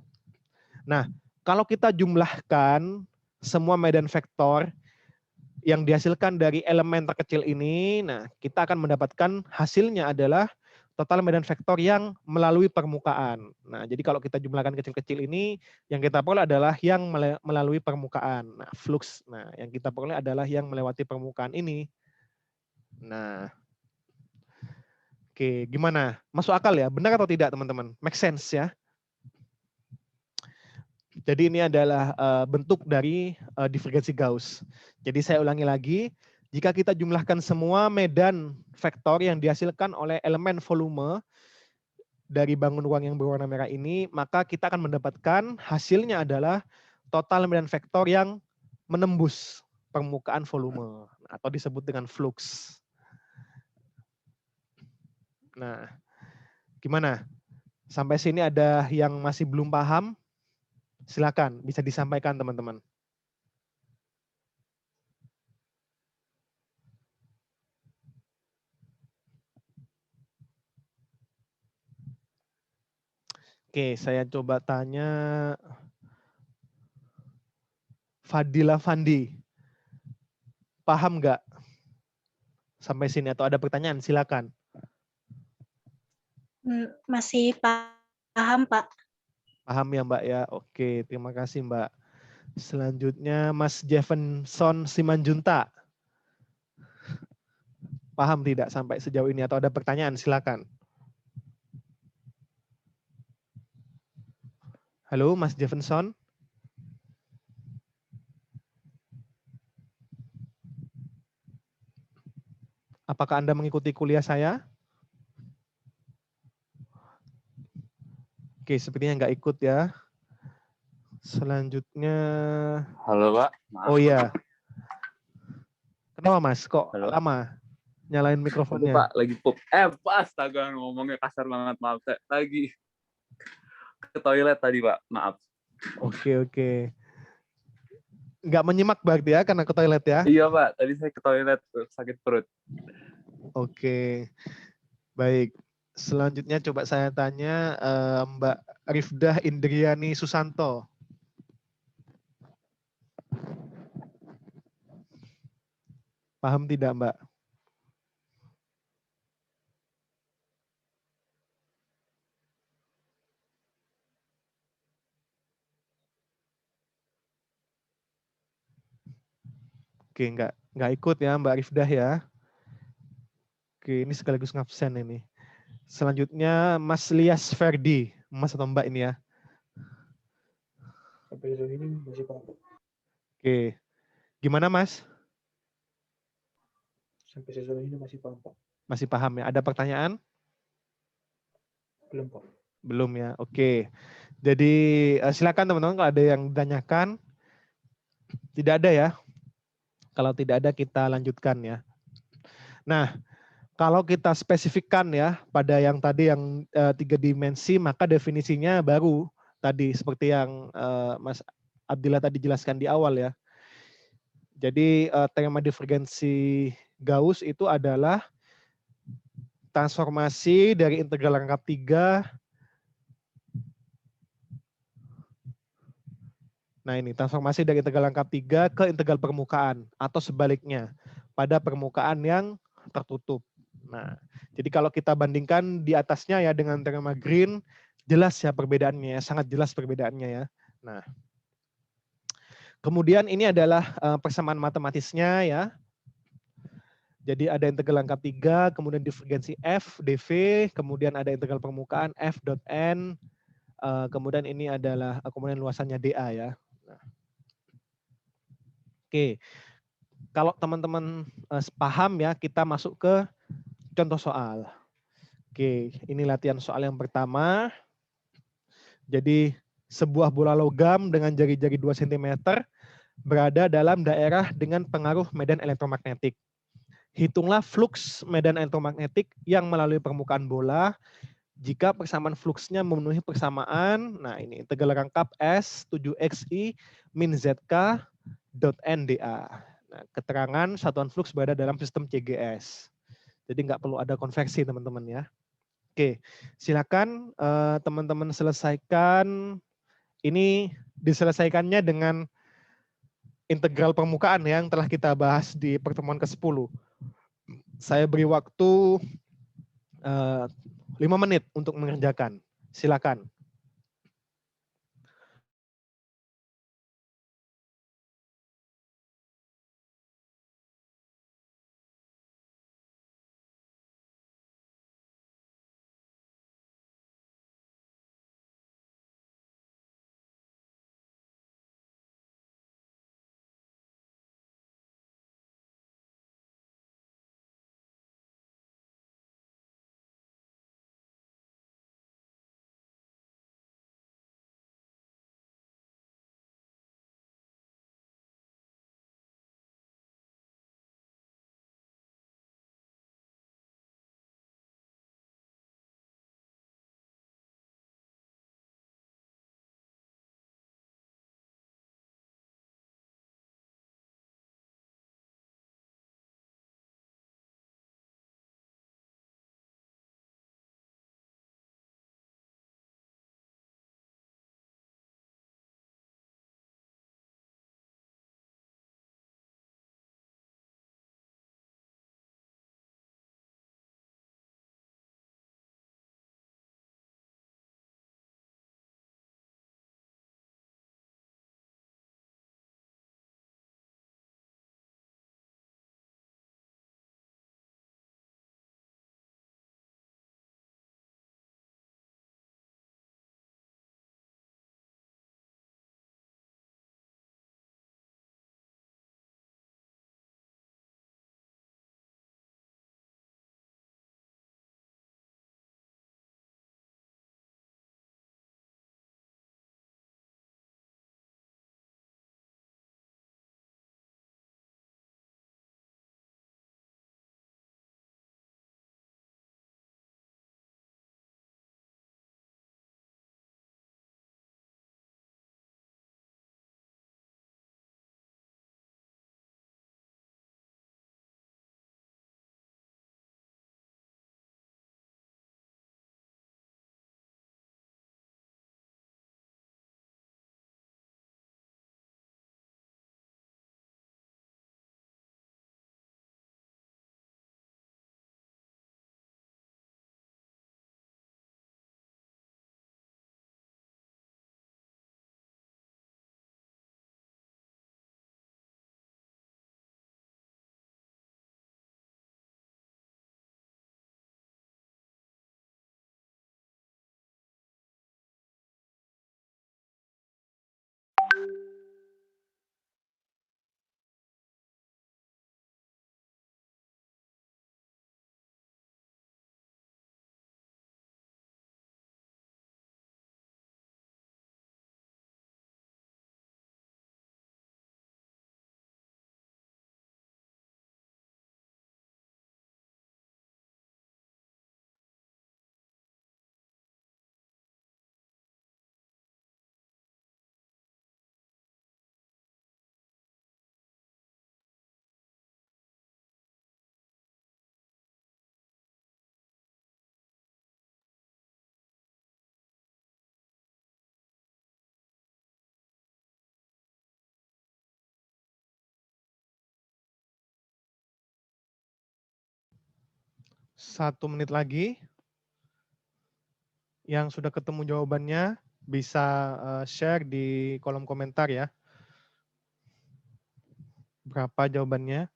Nah, kalau kita jumlahkan semua medan vektor yang dihasilkan dari elemen terkecil ini, nah kita akan mendapatkan hasilnya adalah total medan vektor yang melalui permukaan. Nah, jadi kalau kita jumlahkan kecil-kecil ini, yang kita peroleh adalah yang melalui permukaan. Nah, flux. Nah, yang kita peroleh adalah yang melewati permukaan ini. Nah, oke, gimana? Masuk akal ya? Benar atau tidak, teman-teman? Make sense ya? Jadi ini adalah bentuk dari divergensi Gauss. Jadi saya ulangi lagi, jika kita jumlahkan semua medan vektor yang dihasilkan oleh elemen volume dari bangun ruang yang berwarna merah ini, maka kita akan mendapatkan hasilnya adalah total medan vektor yang menembus permukaan volume atau disebut dengan flux. Nah, gimana? Sampai sini ada yang masih belum paham? Silakan, bisa disampaikan teman-teman. Oke, saya coba tanya Fadila Fandi. Paham nggak sampai sini atau ada pertanyaan? Silakan. Masih paham, Pak. Paham ya Mbak ya? Oke, terima kasih Mbak. Selanjutnya Mas Jefferson Simanjunta. Paham tidak sampai sejauh ini atau ada pertanyaan? Silakan. Halo Mas Jefferson. Apakah Anda mengikuti kuliah saya? Oke, sepertinya nggak ikut ya. Selanjutnya. Halo Pak. Maaf. Oh iya. Kenapa Mas? Kok Halo. lama nyalain Aduh, mikrofonnya? Pak, lagi pup. Pas, astaga ngomongnya kasar banget. Maaf, saya lagi ke toilet tadi Pak. Maaf. Oke. Nggak menyimak berarti ya karena ke toilet ya? Iya Pak, tadi saya ke toilet sakit perut. Oke. Baik. Selanjutnya coba saya tanya Mbak Rifdah Indriani Susanto. Paham tidak Mbak? Oke, nggak ikut ya Mbak Rifdah ya. Oke, ini sekaligus ngabsen ini. Selanjutnya Mas Lias Ferdi, Mas atau Mbak ini ya. Sampai sejauh ini masih paham. Oke, gimana Mas? Sampai sejauh ini masih paham, Pak. Masih paham ya? Ada pertanyaan? Belum, Pak. Belum ya, oke. Jadi silakan teman-teman kalau ada yang ditanyakan. Tidak ada ya? Kalau tidak ada kita lanjutkan ya. Nah, kalau kita spesifikkan ya pada yang tadi yang 3 dimensi, maka definisinya baru tadi seperti yang Mas Abdillah tadi jelaskan di awal ya. Jadi teorema divergensi Gauss itu adalah transformasi dari integral rangkap 3. Nah ini transformasi dari integral rangkap 3 ke integral permukaan atau sebaliknya pada permukaan yang tertutup. Nah, jadi kalau kita bandingkan di atasnya ya dengan teorema Green, jelas ya perbedaannya, sangat jelas perbedaannya ya. Nah, kemudian ini adalah persamaan matematisnya ya. Jadi ada integral rangkap 3, kemudian divergensi F, dV, kemudian ada integral permukaan F dot N, kemudian ini adalah kemudian luasannya dA ya. Nah. Oke, kalau teman-teman paham ya, kita masuk ke contoh soal. Oke, ini latihan soal yang pertama. Jadi sebuah bola logam dengan jari-jari 2 cm berada dalam daerah dengan pengaruh medan elektromagnetik. Hitunglah flux medan elektromagnetik yang melalui permukaan bola jika persamaan fluksnya memenuhi persamaan. Nah ini integral rangkap S 7xi min zk dot NdA. Nah, keterangan satuan flux berada dalam sistem CGS. Jadi nggak perlu ada konversi teman-teman ya. Oke, silakan teman-teman selesaikan. Ini diselesaikannya dengan integral permukaan yang telah kita bahas di pertemuan ke-10. Saya beri waktu 5 menit untuk mengerjakan. Silakan. Satu menit lagi. Yang sudah ketemu jawabannya bisa share di kolom komentar ya. Berapa jawabannya?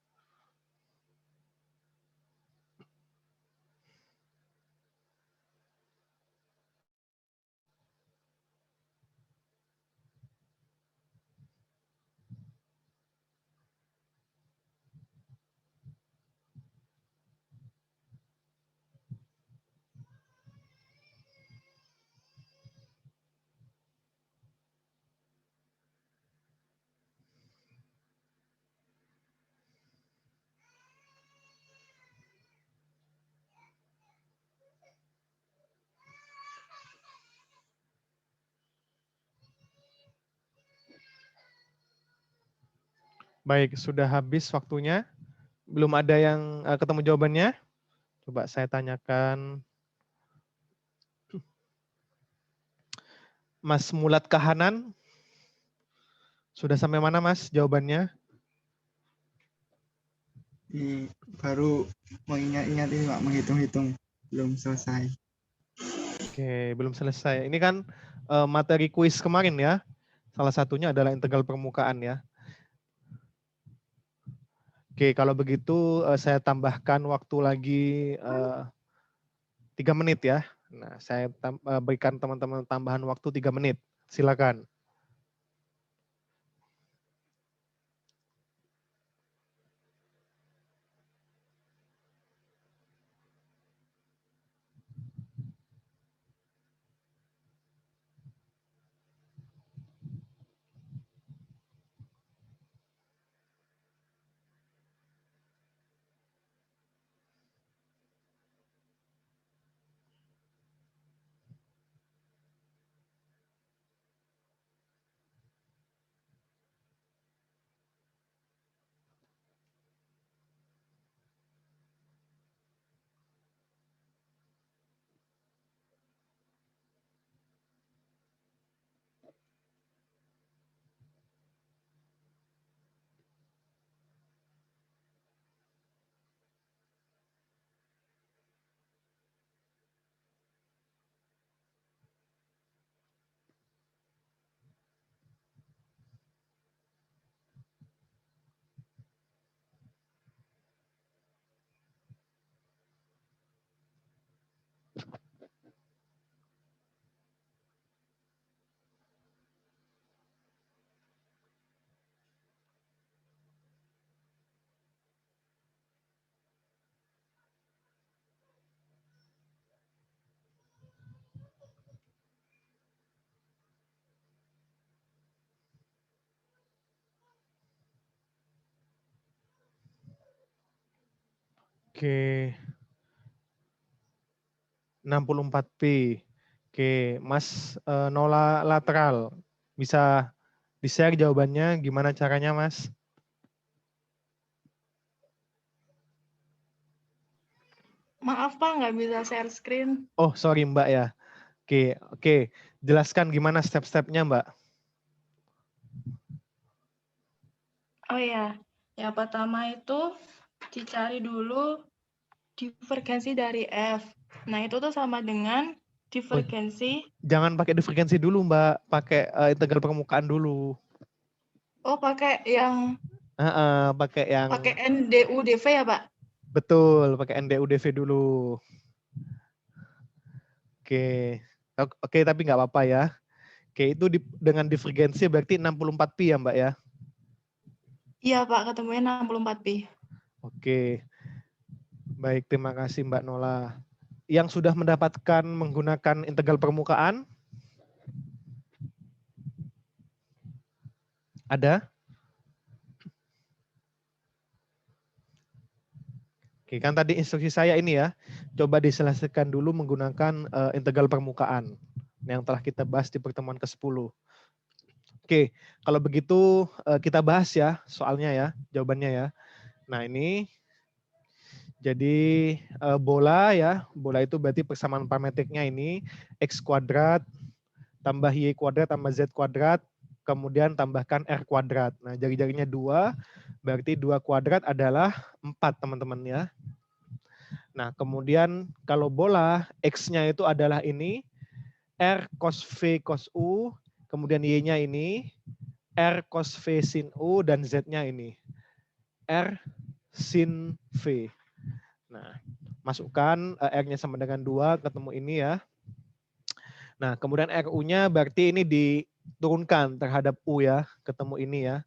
Baik, sudah habis waktunya. Belum ada yang ketemu jawabannya? Coba saya tanyakan. Mas Mulat Kahanan, sudah sampai mana Mas jawabannya? Baru mengingat-ingat ini Pak, menghitung-hitung. Belum selesai. Oke, belum selesai. Ini kan materi kuis kemarin ya. Salah satunya adalah integral permukaan ya. Oke, kalau begitu saya tambahkan waktu lagi 3 menit ya. Nah, saya berikan teman-teman tambahan waktu 3 menit. Silakan. Oke. 64P. Oke, Mas Nola lateral. Bisa di-share jawabannya gimana caranya, Mas? Maaf Pak, nggak bisa share screen. Oh, sorry Mbak ya. Oke. Jelaskan gimana step-stepnya, Mbak. Oh ya, yang pertama itu dicari dulu divergensi dari F. Nah, itu tuh sama dengan divergensi. Jangan pakai diferensi dulu, Mbak. Pakai integral permukaan dulu. Oh, pakai yang Pakai yang pakai NDU-DV ya, Pak? betul, pakai NDU-DV dulu. Oke, tapi nggak apa-apa ya. Oke, itu dengan divergensi berarti 64Pi ya, Mbak ya? Iya, Pak, ketemunya 64Pi. Oke. Baik, terima kasih Mbak Nola. Yang sudah mendapatkan menggunakan integral permukaan? Ada? Oke, kan tadi instruksi saya ini ya, coba diselesaikan dulu menggunakan integral permukaan yang telah kita bahas di pertemuan ke-10. Oke, kalau begitu kita bahas ya soalnya ya, jawabannya ya. Nah ini, jadi bola ya, bola itu berarti persamaan parametriknya ini, X kuadrat, tambah Y kuadrat, tambah Z kuadrat, kemudian tambahkan R kuadrat. Nah jari-jarinya 2, berarti 2 kuadrat adalah 4 teman-teman ya. Nah, kemudian kalau bola X-nya itu adalah ini, R cos V cos U, kemudian Y-nya ini, R cos V sin U, dan Z-nya ini, R sin V. Nah, masukkan R-nya sama dengan 2, ketemu ini ya. Nah, kemudian RU-nya berarti ini diturunkan terhadap U ya, ketemu ini ya.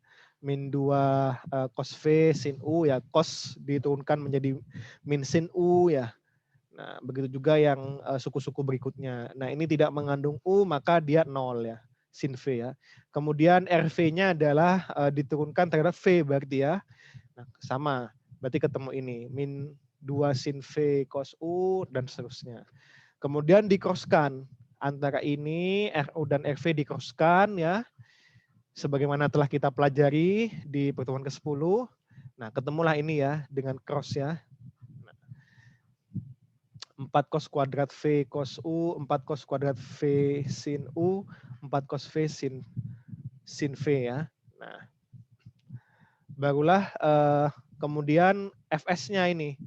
Min 2 cos V sin U ya, cos diturunkan menjadi min sin U ya. Nah, begitu juga yang suku-suku berikutnya. Nah, ini tidak mengandung U, maka dia 0 ya, sin V ya. Kemudian RV-nya adalah diturunkan terhadap V berarti ya. Nah, sama, berarti ketemu ini, min 2 sin V cos U, dan seterusnya. Kemudian dikroskan, antara ini, RU dan RV dikroskan ya, sebagaimana telah kita pelajari di pertemuan ke-10. Nah, ketemulah ini ya, dengan cross ya. 4 cos kuadrat V cos U, 4 cos kuadrat V sin U, 4 cos V sin V ya. Nah, barulah kemudian Fs-nya ini.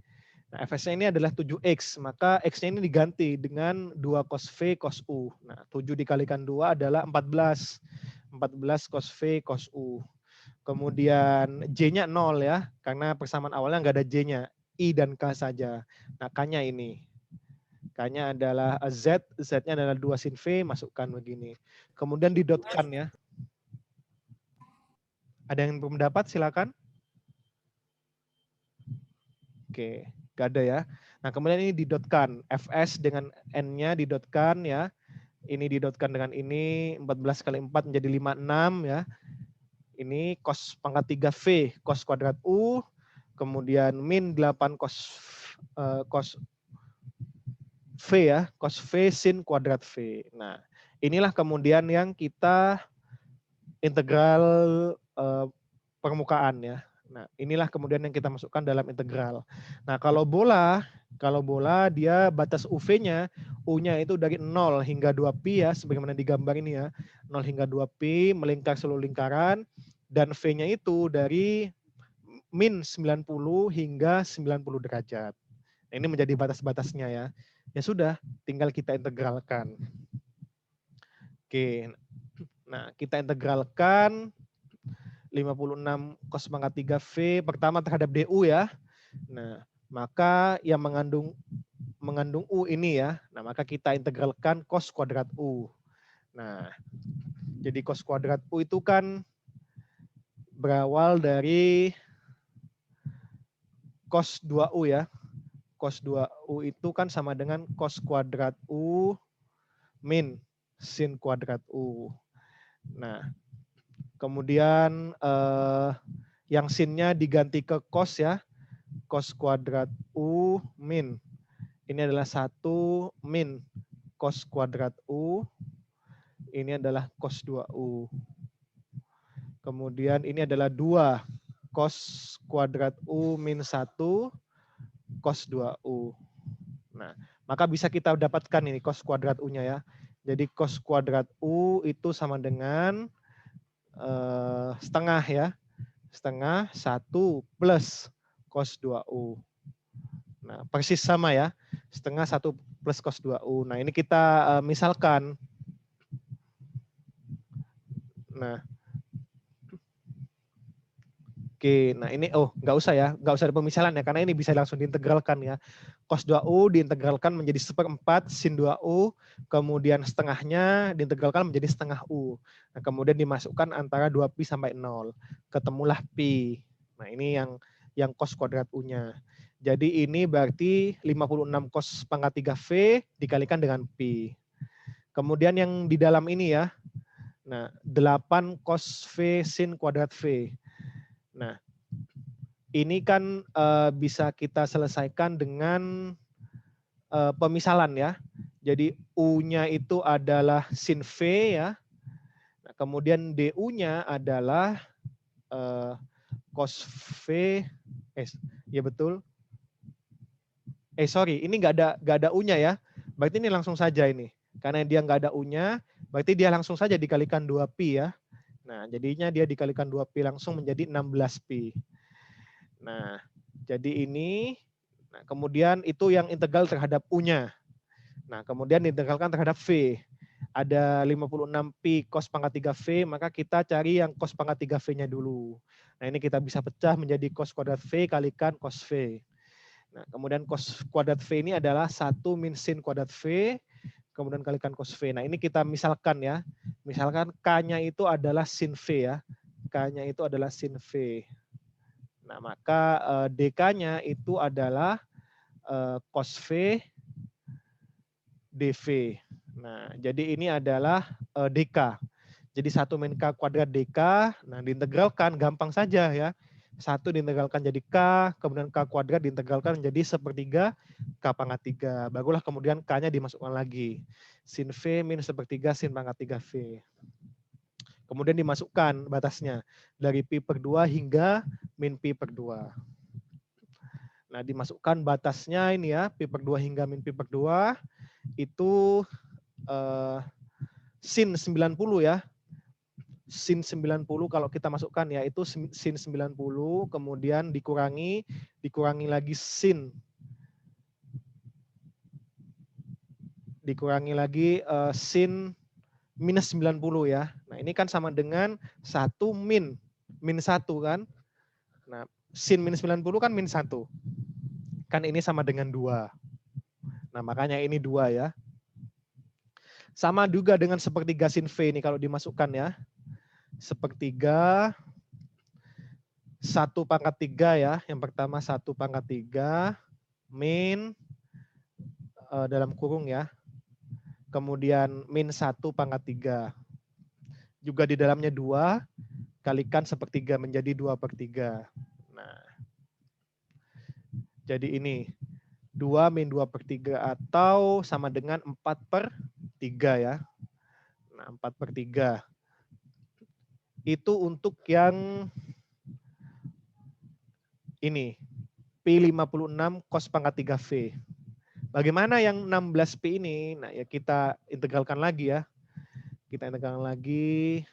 Nah, Fs-nya ini adalah 7X, maka X-nya ini diganti dengan 2 cos V cos U. Nah, 7 dikalikan 2 adalah 14. 14 cos V cos U. Kemudian J-nya 0 ya, karena persamaan awalnya nggak ada J-nya. I dan K saja. Nah, K-nya ini. K-nya adalah Z, Z-nya adalah 2 sin V, masukkan begini. Kemudian didotkan ya. Ada yang belum dapat, silakan. Oke, nggak ada ya. Nah, kemudian ini didotkan. Fs dengan N-nya didotkan ya. Ini didotkan dengan ini, 14 kali 4 menjadi 56 ya. Ini cos pangkat 3V, cos kuadrat U, kemudian min 8 cos V ya, cos V sin kuadrat V. Nah, inilah kemudian yang kita integral permukaan ya. Nah, inilah kemudian yang kita masukkan dalam integral. Nah, kalau bola dia batas UV-nya, U-nya itu dari 0 hingga 2pi ya, sebagaimana digambar ini ya. 0 hingga 2pi melingkar seluruh lingkaran, dan V-nya itu dari min 90 hingga 90 derajat. Nah, ini menjadi batas-batasnya ya. Ya sudah, tinggal kita integralkan. Oke, nah kita integralkan 56 cos pangkat 3V pertama terhadap DU ya. Nah, maka yang mengandung U ini ya. Nah, maka kita integralkan cos kuadrat U. Nah, jadi cos kuadrat U itu kan berawal dari cos 2U ya. Cos 2U itu kan sama dengan cos kuadrat U min sin kuadrat U. Nah, kemudian yang sinnya diganti ke cos ya. Cos kuadrat U min. Ini adalah 1 min cos kuadrat U. Ini adalah cos 2U. Kemudian ini adalah 2 cos kuadrat U min 1 cos 2U. Nah, maka bisa kita dapatkan ini cos kuadrat U-nya ya. Jadi cos kuadrat U itu sama dengan setengah ya. Setengah 1 plus cos 2U. Nah, persis sama ya. Setengah 1 plus cos 2U. Nah, ini kita misalkan. Nah, oke, nah ini nggak usah ya, nggak usah ada pemisalan ya, karena ini bisa langsung diintegralkan ya. Cos 2U diintegralkan menjadi 1/4 sin 2U, kemudian setengahnya diintegralkan menjadi setengah U. Nah, kemudian dimasukkan antara 2pi sampai 0. Ketemulah pi. Nah, ini yang cos kuadrat U-nya. Jadi ini berarti 56 cos pangkat 3V dikalikan dengan pi. Kemudian yang di dalam ini ya. Nah, 8 cos V sin kuadrat V. Nah, ini kan bisa kita selesaikan dengan pemisalan ya. Jadi U-nya itu adalah sin V ya. Nah, kemudian DU-nya adalah cos V. Ya betul. Sorry, ini nggak ada U-nya ya. Berarti ini langsung saja ini. Karena dia nggak ada U-nya, berarti dia langsung saja dikalikan 2pi ya. Nah, jadinya dia dikalikan 2pi langsung menjadi 16pi. Nah, jadi ini, nah kemudian itu yang integral terhadap U-nya. Nah, kemudian diintegralkan terhadap V. Ada 56pi cos pangkat 3V, maka kita cari yang cos pangkat 3V-nya dulu. Nah, ini kita bisa pecah menjadi cos kuadrat V kalikan cos V. Nah, kemudian cos kuadrat V ini adalah 1 min sin kuadrat V, kemudian kalikan cos V. Nah, ini kita misalkan ya. Misalkan K-nya itu adalah sin V ya. K-nya itu adalah sin V. Nah, maka DK-nya itu adalah cos V dV. Nah, jadi ini adalah DK. Jadi 1 min K kuadrat DK. Nah, diintegralkan gampang saja ya. 1 diintegralkan jadi K, kemudian K kuadrat diintegralkan menjadi 1/3 K pangkat 3. Barulah kemudian K-nya dimasukkan lagi. Sin V min 1/3 sin pangkat 3V. Kemudian dimasukkan batasnya dari pi/2 hingga min pi/2. Nah, dimasukkan batasnya ini ya, pi/2 hingga min pi/2 itu sin 90 ya. Sin 90 kalau kita masukkan ya, itu sin 90, kemudian dikurangi lagi sin dikurangi lagi sin minus 90 ya. Nah, ini kan sama dengan 1 min 1 kan. Nah, sin minus 90 kan min 1. Kan ini sama dengan 2. Nah, makanya ini 2 ya. Sama juga dengan sepertiga sin V ini kalau dimasukkan ya. Sepertiga 1 pangkat 3 ya. Yang pertama 1 pangkat 3 min dalam kurung ya. Kemudian min 1 pangkat 3. Juga di dalamnya 2, kalikan sepertiga menjadi 2/3. Nah, jadi ini 2 min 2/3 atau sama dengan 4/3 ya. Nah, 4/3. Itu untuk yang ini, P56 cos pangkat 3V. Bagaimana yang 16P ini? Nah, ya kita integralkan lagi ya. Kita integralkan lagi.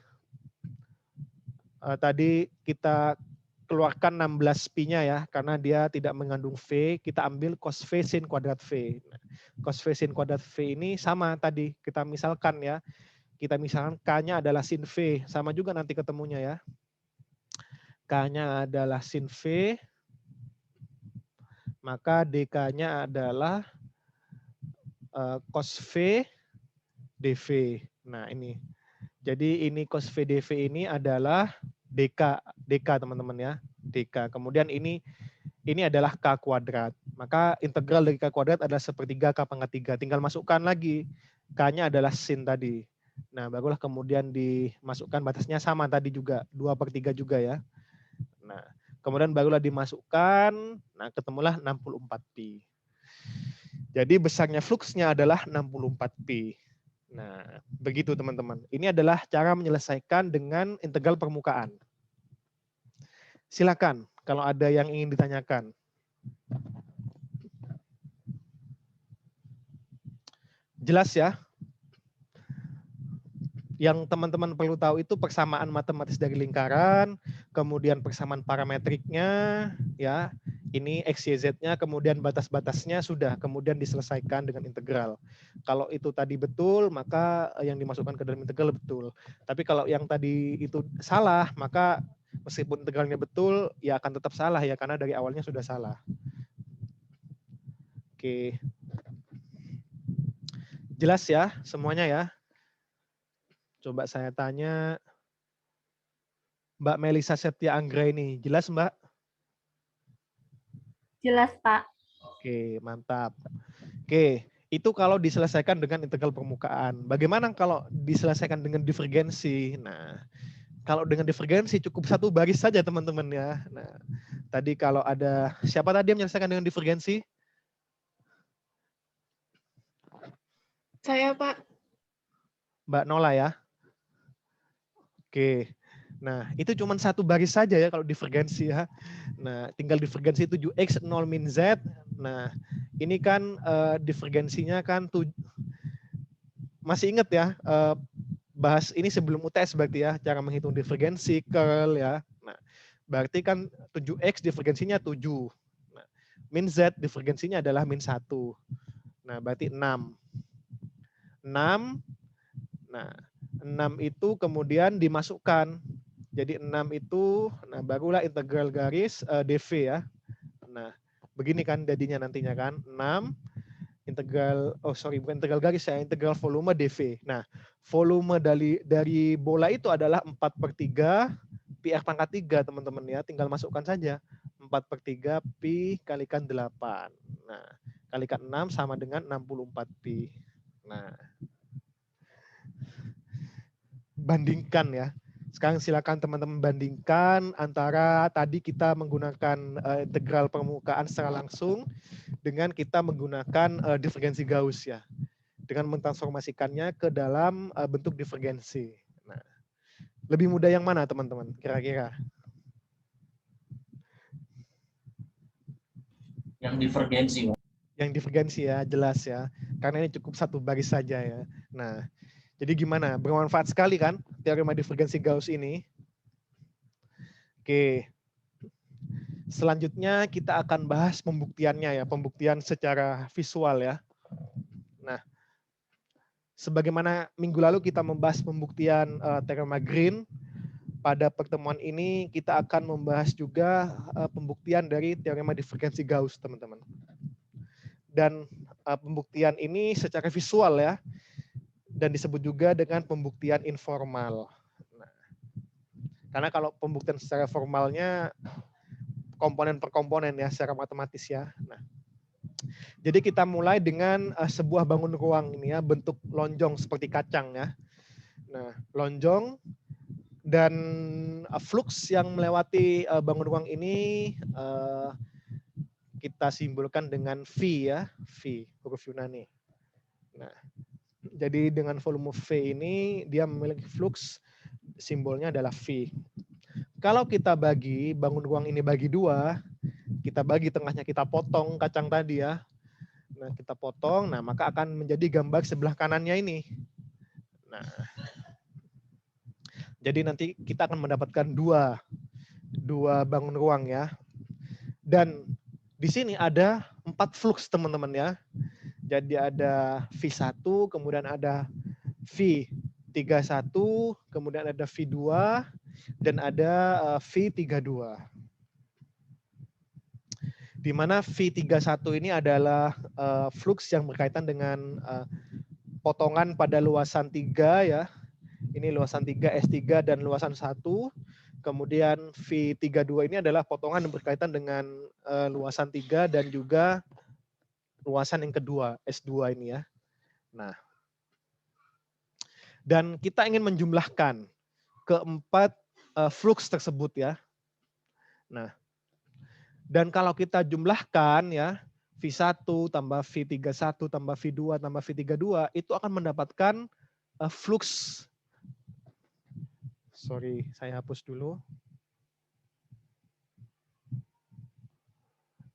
Tadi kita keluarkan 16P-nya ya, karena dia tidak mengandung V, kita ambil cos V sin kuadrat V. Nah, cos V sin kuadrat V ini sama tadi, kita misalkan ya. Kita misalkan K-nya adalah sin V, sama juga nanti ketemunya ya. K-nya adalah sin V, maka DK-nya adalah cos V dV. Nah, ini. Jadi ini cos V dV ini adalah DK teman-teman ya. DK. Kemudian ini adalah K kuadrat. Maka integral dari K kuadrat adalah sepertiga K pangkat 3. Tinggal masukkan lagi. K-nya adalah sin tadi. Nah, barulah kemudian dimasukkan batasnya sama tadi juga. 2/3 juga ya. Nah, kemudian barulah dimasukkan. Nah, ketemulah 64Pi. Jadi besarnya fluksnya adalah 64Pi. Nah, begitu teman-teman. Ini adalah cara menyelesaikan dengan integral permukaan. Silakan kalau ada yang ingin ditanyakan. Jelas ya? Yang teman-teman perlu tahu itu persamaan matematis dari lingkaran, kemudian persamaan parametriknya, ya. Ini X, Y, Z-nya, kemudian batas-batasnya sudah, kemudian diselesaikan dengan integral. Kalau itu tadi betul, maka yang dimasukkan ke dalam integral betul. Tapi kalau yang tadi itu salah, maka meskipun integralnya betul, ya akan tetap salah ya, karena dari awalnya sudah salah. Oke. Jelas ya semuanya ya? Coba saya tanya Mbak Melisa Septia Anggra ini. Jelas Mbak? Jelas, Pak. Oke, mantap. Oke, itu kalau diselesaikan dengan integral permukaan. Bagaimana kalau diselesaikan dengan divergensi? Nah, kalau dengan divergensi cukup satu baris saja teman-teman ya. Nah, tadi kalau ada, siapa tadi yang menyelesaikan dengan divergensi? Saya, Pak. Mbak Nola ya? Oke. Nah, itu cuma satu baris saja ya kalau divergensi ya. Nah, tinggal divergensi 7X 0 min Z. Nah, ini kan divergensinya kan masih ingat ya, bahas ini sebelum UTS berarti ya, cara menghitung divergensi, curl ya. Nah, berarti kan 7X divergensinya 7. Nah, min Z divergensinya adalah min 1. Nah, berarti 6. 6. Nah, 6 itu kemudian dimasukkan. Jadi 6 itu, nah barulah integral garis dV ya. Nah, begini kan jadinya nantinya kan. 6 integral, bukan integral garis ya, integral volume dV. Nah, volume dari bola itu adalah 4/3 pi R pangkat 3 teman-teman ya. Tinggal masukkan saja. 4/3 pi kalikan 8. Nah, kalikan 6 sama dengan 64 pi. Nah, bandingkan ya. Sekarang silakan teman-teman bandingkan antara tadi kita menggunakan integral permukaan secara langsung dengan kita menggunakan divergensi Gauss ya. Dengan mentransformasikannya ke dalam bentuk divergensi. Nah, lebih mudah yang mana teman-teman kira-kira? Yang divergensi. Yang divergensi ya, jelas ya. Karena ini cukup satu baris saja ya. Nah, jadi gimana? Bermanfaat sekali kan teorema divergensi Gauss ini? Oke. Selanjutnya kita akan bahas pembuktiannya ya, pembuktian secara visual ya. Nah, sebagaimana minggu lalu kita membahas pembuktian teorema Green, pada pertemuan ini kita akan membahas juga pembuktian dari teorema divergensi Gauss, teman-teman. Dan pembuktian ini secara visual ya, dan disebut juga dengan pembuktian informal. Nah, karena kalau pembuktian secara formalnya komponen per komponen ya, secara matematis ya. Nah, jadi kita mulai dengan sebuah bangun ruang ini ya, bentuk lonjong seperti kacang ya. Nah, lonjong dan flux yang melewati bangun ruang ini kita simbolkan dengan V ya, V, huruf Yunani. Nah, jadi dengan volume V ini dia memiliki flux, simbolnya adalah V. Kalau kita bagi bangun ruang ini bagi dua, kita bagi tengahnya, kita potong kacang tadi ya. Nah, kita potong, nah maka akan menjadi gambar sebelah kanannya ini. Nah, jadi nanti kita akan mendapatkan dua bangun ruang ya. Dan di sini ada 4 flux teman-teman ya. Jadi ada V1, kemudian ada V31, kemudian ada V2, dan ada V32. Di mana V31 ini adalah flux yang berkaitan dengan potongan pada luasan 3 ya. Ini luasan 3 S3 dan luasan 1. Kemudian V32 ini adalah potongan yang berkaitan dengan luasan 3 dan juga luasan yang kedua, S2 ini ya. Nah, dan kita ingin menjumlahkan keempat flux tersebut ya. Nah, dan kalau kita jumlahkan ya, V1 tambah V31 tambah V2 tambah V32 itu akan mendapatkan flux. Sorry, saya hapus dulu.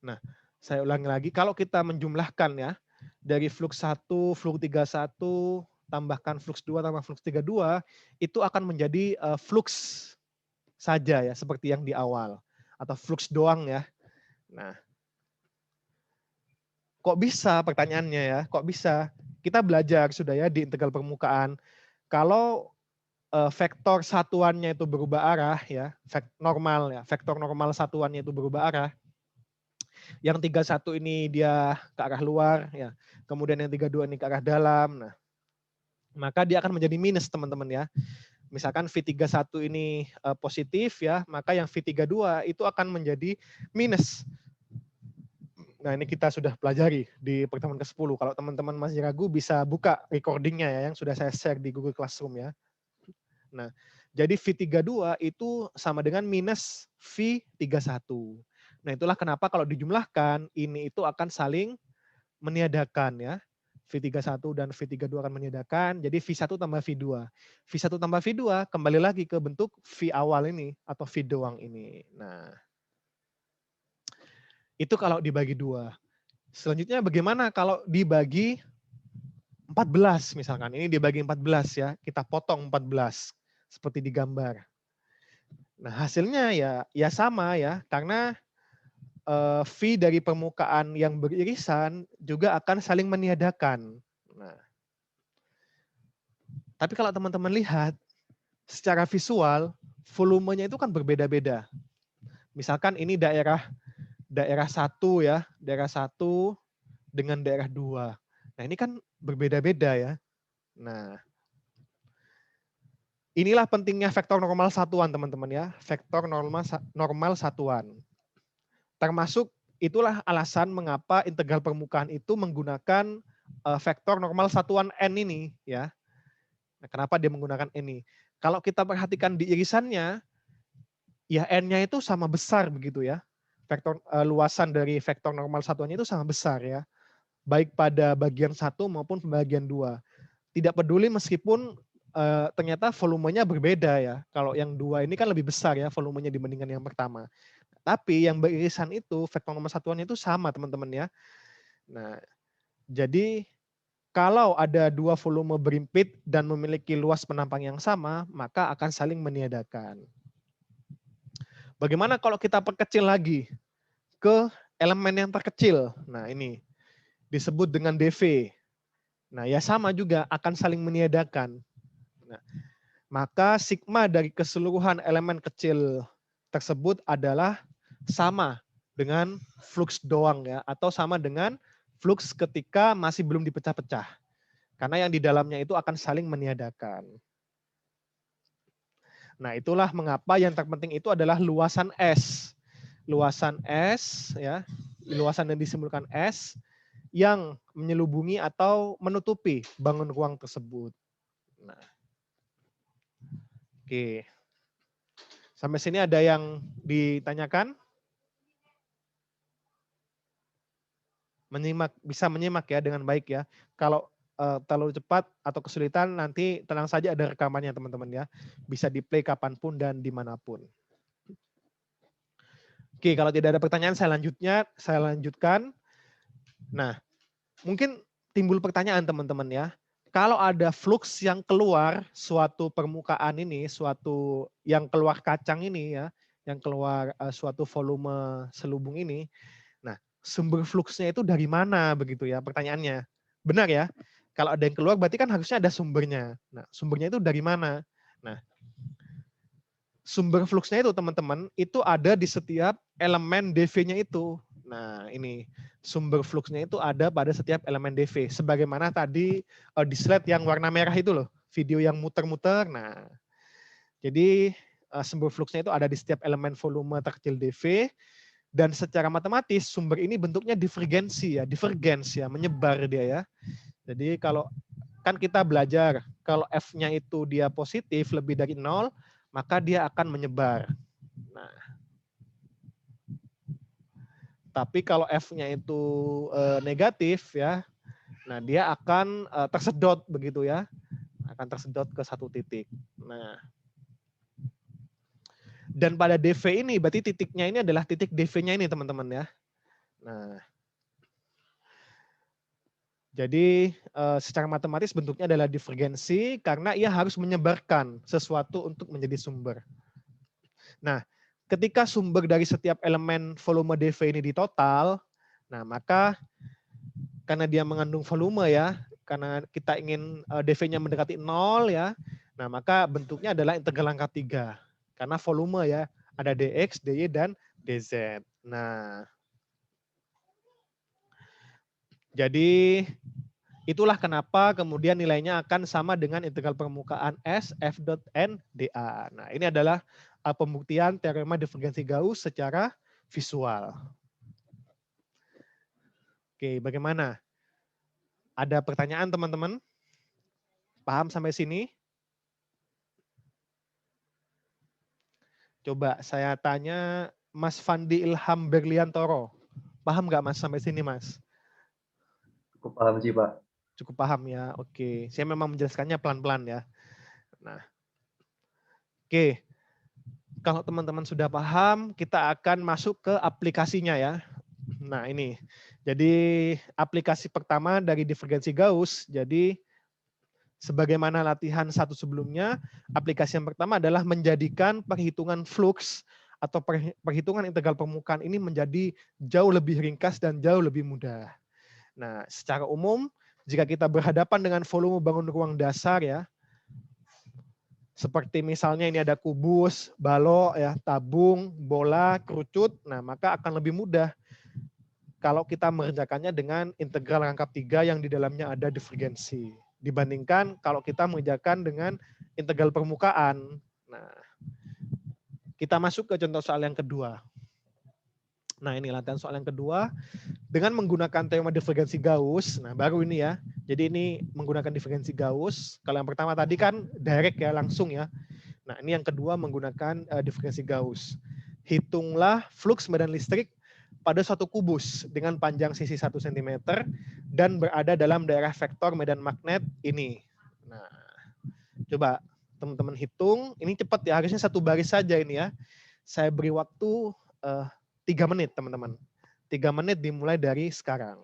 Nah, saya ulangi lagi. Kalau kita menjumlahkan ya, dari flux 1, flux 31, tambahkan flux 2, tambah flux 32, itu akan menjadi flux saja ya, seperti yang di awal. Atau flux doang ya. Nah, kok bisa pertanyaannya ya? Kok bisa? Kita belajar sudah ya di integral permukaan. Kalau vektor satuannya itu berubah arah ya, vektor normal satuannya itu berubah arah. Yang 31 ini dia ke arah luar ya. Kemudian yang 32 ini ke arah dalam. Nah, maka dia akan menjadi minus teman-teman ya. Misalkan V31 ini positif ya, maka yang V32 itu akan menjadi minus. Nah, ini kita sudah pelajari di pertemuan ke-10. Kalau teman-teman masih ragu bisa buka recordingnya ya, yang sudah saya share di Google Classroom ya. Nah, jadi V32 itu sama dengan minus V31. Nah, itulah kenapa kalau dijumlahkan, ini itu akan saling meniadakan ya. V31 dan V32 akan meniadakan, jadi V1 tambah V2. V1 tambah V2 kembali lagi ke bentuk V awal ini, atau V doang ini. Nah, itu kalau dibagi 2. Selanjutnya bagaimana kalau dibagi 14 misalkan. Ini dibagi 14 ya, kita potong 14. Seperti di gambar. Nah, hasilnya ya sama ya, karena V dari permukaan yang beririsan juga akan saling meniadakan. Nah, tapi kalau teman-teman lihat secara visual, volumenya itu kan berbeda-beda. Misalkan ini daerah 1 ya, daerah 1 dengan daerah 2. Nah, ini kan berbeda-beda ya. Nah, inilah pentingnya vektor normal satuan, teman-teman ya. Vektor normal satuan. Termasuk itulah alasan mengapa integral permukaan itu menggunakan vektor normal satuan n ini ya. Nah, kenapa dia menggunakan ini? Kalau kita perhatikan di irisannya, ya n-nya itu sama besar begitu ya. Vektor luasan dari vektor normal satuannya itu sama besar ya. Baik pada bagian 1 maupun bagian 2. Tidak peduli meskipun ternyata volumenya berbeda ya. Kalau yang 2 ini kan lebih besar ya volumenya dibandingkan yang pertama. Tapi yang beririsan itu vektor nomor satuannya itu sama teman-teman ya. Nah, jadi kalau ada 2 volume berimpit dan memiliki luas penampang yang sama, maka akan saling meniadakan. Bagaimana kalau kita perkecil lagi ke elemen yang terkecil? Nah, ini disebut dengan dV. Nah, ya sama juga akan saling meniadakan. Nah, maka sigma dari keseluruhan elemen kecil tersebut adalah sama dengan flux doang ya, atau sama dengan flux ketika masih belum dipecah-pecah. Karena yang di dalamnya itu akan saling meniadakan. Nah, itulah mengapa yang terpenting itu adalah luasan S. Luasan S ya, luasan yang disimbolkan S yang menyelubungi atau menutupi bangun ruang tersebut. Nah, oke. Sampai sini ada yang ditanyakan? Bisa menyimak ya dengan baik ya. Kalau terlalu cepat atau kesulitan nanti tenang saja ada rekamannya teman-teman ya. Bisa di play kapanpun dan dimanapun. Oke, kalau tidak ada pertanyaan saya lanjutkan. Nah, mungkin timbul pertanyaan teman-teman ya. Kalau ada flux yang keluar suatu permukaan ini, suatu yang keluar kacang ini ya, yang keluar suatu volume selubung ini, nah sumber fluxnya itu dari mana begitu ya pertanyaannya. Benar ya? Kalau ada yang keluar berarti kan harusnya ada sumbernya. Nah sumbernya itu dari mana? Nah sumber fluxnya itu teman-teman itu ada di setiap elemen dV-nya itu. Nah ini sumber fluxnya itu ada pada setiap elemen dV. Sebagaimana tadi di slide yang warna merah itu loh, video yang muter-muter. Nah jadi sumber fluxnya itu ada di setiap elemen volume terkecil dV. Dan secara matematis sumber ini bentuknya divergensi ya, menyebar dia ya. Jadi kalau kan kita belajar kalau F-nya itu dia positif lebih dari 0, maka dia akan menyebar. Nah, tapi kalau F-nya itu negatif ya, nah dia akan tersedot begitu ya, akan tersedot ke satu titik. Nah, dan pada dV ini berarti titiknya ini adalah titik dV-nya ini teman-teman ya. Nah, jadi secara matematis bentuknya adalah divergensi karena ia harus menyebarkan sesuatu untuk menjadi sumber. Nah, ketika sumber dari setiap elemen volume dV ini ditotal, nah maka karena dia mengandung volume ya, karena kita ingin dV-nya mendekati 0 ya, nah maka bentuknya adalah integral rangkap 3. Karena volume ya, ada dx, dy, dan dz. Nah, jadi itulah kenapa kemudian nilainya akan sama dengan integral permukaan S F dot N dA. Nah, ini adalah pembuktian teorema divergensi Gauss secara visual. Oke, bagaimana? Ada pertanyaan teman-teman? Paham sampai sini? Coba saya tanya Mas Fandi Ilham Berliantoro. Paham nggak Mas sampai sini Mas? Cukup paham sih Pak. Cukup paham ya, oke. Saya memang menjelaskannya pelan-pelan ya. Nah, oke. Kalau teman-teman sudah paham, kita akan masuk ke aplikasinya ya. Nah ini, jadi aplikasi pertama dari divergensi Gauss, jadi sebagaimana latihan satu sebelumnya, aplikasi yang pertama adalah menjadikan perhitungan flux atau perhitungan integral permukaan ini menjadi jauh lebih ringkas dan jauh lebih mudah. Nah, secara umum, jika kita berhadapan dengan volume bangun ruang dasar ya, seperti misalnya ini ada kubus, balok, ya, tabung, bola, kerucut, nah maka akan lebih mudah kalau kita mengerjakannya dengan integral rangkap 3 yang di dalamnya ada divergensi. Dibandingkan kalau kita mengerjakan dengan integral permukaan. Nah, kita masuk ke contoh soal yang kedua. Nah ini latihan soal yang kedua. Dengan menggunakan teorema divergensi Gauss, nah baru ini ya. Jadi ini menggunakan divergensi Gauss. Kalau yang pertama tadi kan direct ya, langsung ya. Nah ini yang kedua menggunakan divergensi Gauss. Hitunglah flux medan listrik pada suatu kubus dengan panjang sisi 1 cm dan berada dalam daerah vektor medan magnet ini. Nah, coba teman-teman hitung. Ini cepat ya, harusnya satu baris saja ini ya. Saya beri waktu 3 menit teman-teman. 3 menit dimulai dari sekarang.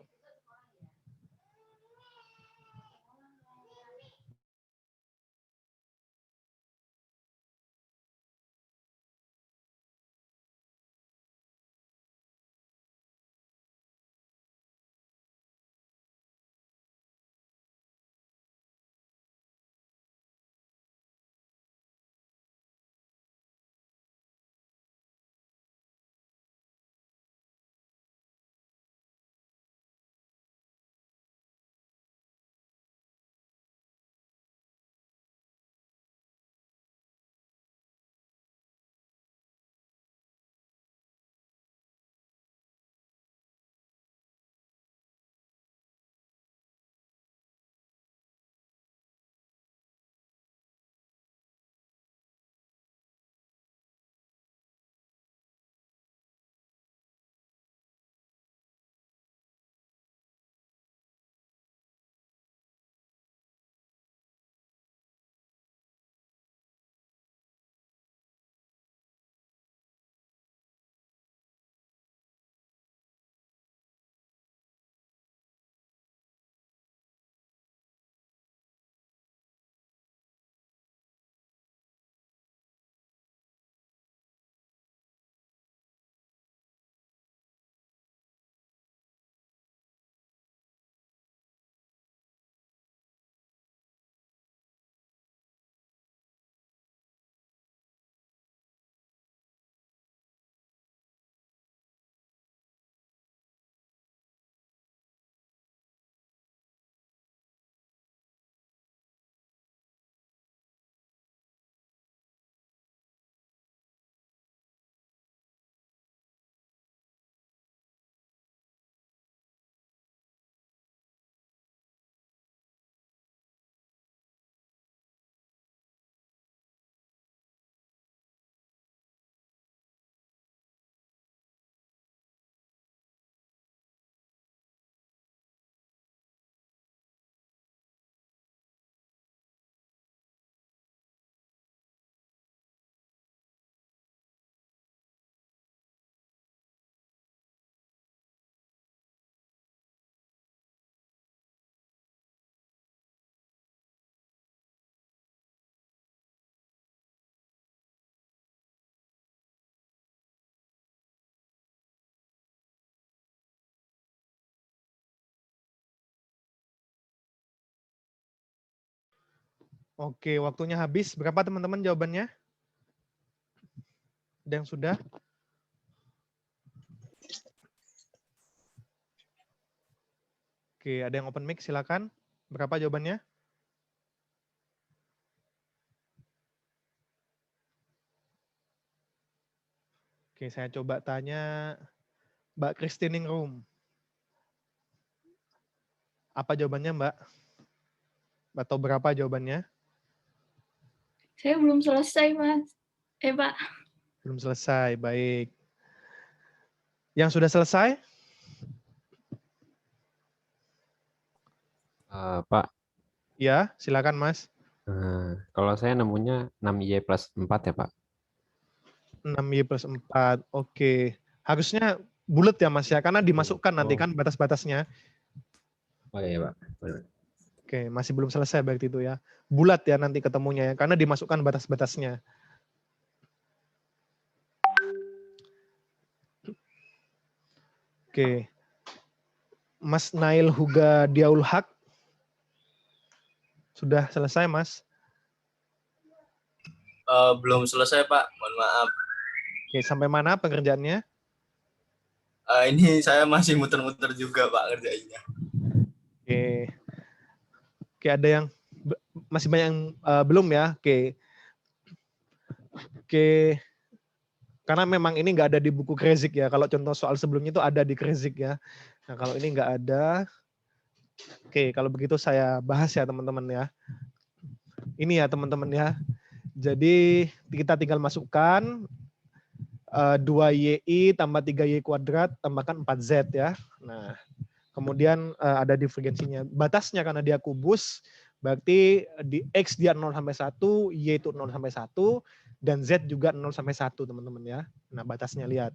Oke, waktunya habis. Berapa teman-teman jawabannya? Ada yang sudah? Oke, ada yang open mic, silakan. Berapa jawabannya? Oke, saya coba tanya Mbak Christine Room. Apa jawabannya, Mbak? Atau berapa jawabannya? Saya belum selesai, Mas. Pak. Belum selesai, baik. Yang sudah selesai? Pak, Ya, silakan Mas. kalau saya nemunya 6Y plus 4 ya Pak. 6Y plus 4, oke. Harusnya bulat ya Mas ya, karena dimasukkan nanti kan batas-batasnya. Oh iya Pak. Boleh. Oke, masih belum selesai berarti itu ya. Bulat ya nanti ketemunya ya, karena dimasukkan batas-batasnya. Oke. Mas Nail Huga Diaul Haq. Sudah selesai, Mas? Belum selesai, Pak. Mohon maaf. Oke, sampai mana pengerjaannya? Ini saya masih muter-muter juga, Pak, kerjainnya. Oke. Oke, ada yang masih banyak yang belum ya? Oke. Oke. Karena memang ini nggak ada di buku Krezik ya. Kalau contoh soal sebelumnya itu ada di Krezik ya. Nah, kalau ini nggak ada. Oke, kalau begitu saya bahas ya teman-teman ya. Ini ya teman-teman ya. Jadi kita tinggal masukkan 2YI tambah 3Y kuadrat tambahkan 4Z ya. Nah, kemudian ada divergensinya. Batasnya karena dia kubus, berarti di X dia 0 sampai 1, Y itu 0 sampai 1, dan Z juga 0 sampai 1 teman-teman ya. Nah, batasnya lihat.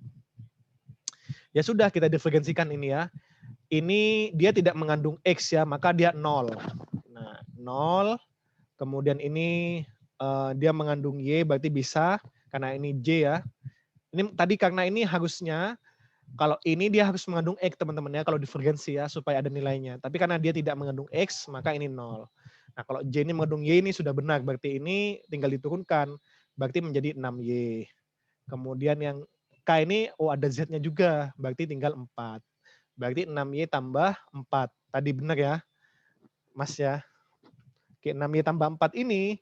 Ya sudah, kita divergensikan ini ya. Ini dia tidak mengandung X ya, maka dia 0. Nah, 0. Kemudian ini dia mengandung Y, berarti bisa, karena ini J ya. Ini tadi karena ini harusnya, kalau ini dia harus mengandung X teman-teman ya, kalau divergensi ya, supaya ada nilainya. Tapi karena dia tidak mengandung X, maka ini 0. Nah, kalau J ini mengandung Y ini sudah benar, berarti ini tinggal diturunkan, berarti menjadi 6Y. Kemudian yang K ini, ada Z-nya juga, berarti tinggal 4. Berarti 6Y tambah 4. Tadi benar ya, Mas ya. Oke, 6Y tambah 4 ini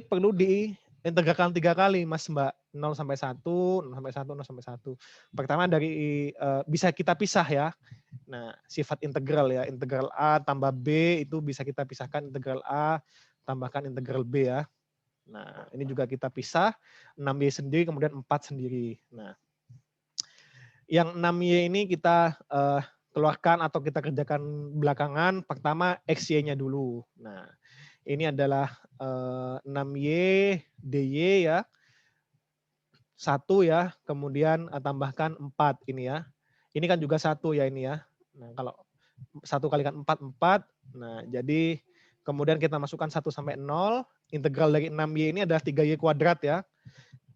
perlu diintegralkan 3 kali, Mas Mbak. 0 sampai 1, 0 sampai 1, 0 sampai 1. Pertama dari bisa kita pisah ya. Nah, sifat integral ya. Integral A tambah B itu bisa kita pisahkan integral A tambahkan integral B ya. Nah, ini juga kita pisah. 6Y sendiri, kemudian 4 sendiri. Nah, yang 6Y ini kita keluarkan atau kita kerjakan belakangan. Pertama XY-nya dulu. Nah, ini adalah 6Y DY ya. 1 ya, kemudian tambahkan 4 ini ya. Ini kan juga 1 ya ini ya. Nah, kalau 1 kalikan 4, 4. Nah, jadi kemudian kita masukkan 1 sampai 0. Integral dari 6Y ini adalah 3Y kuadrat ya.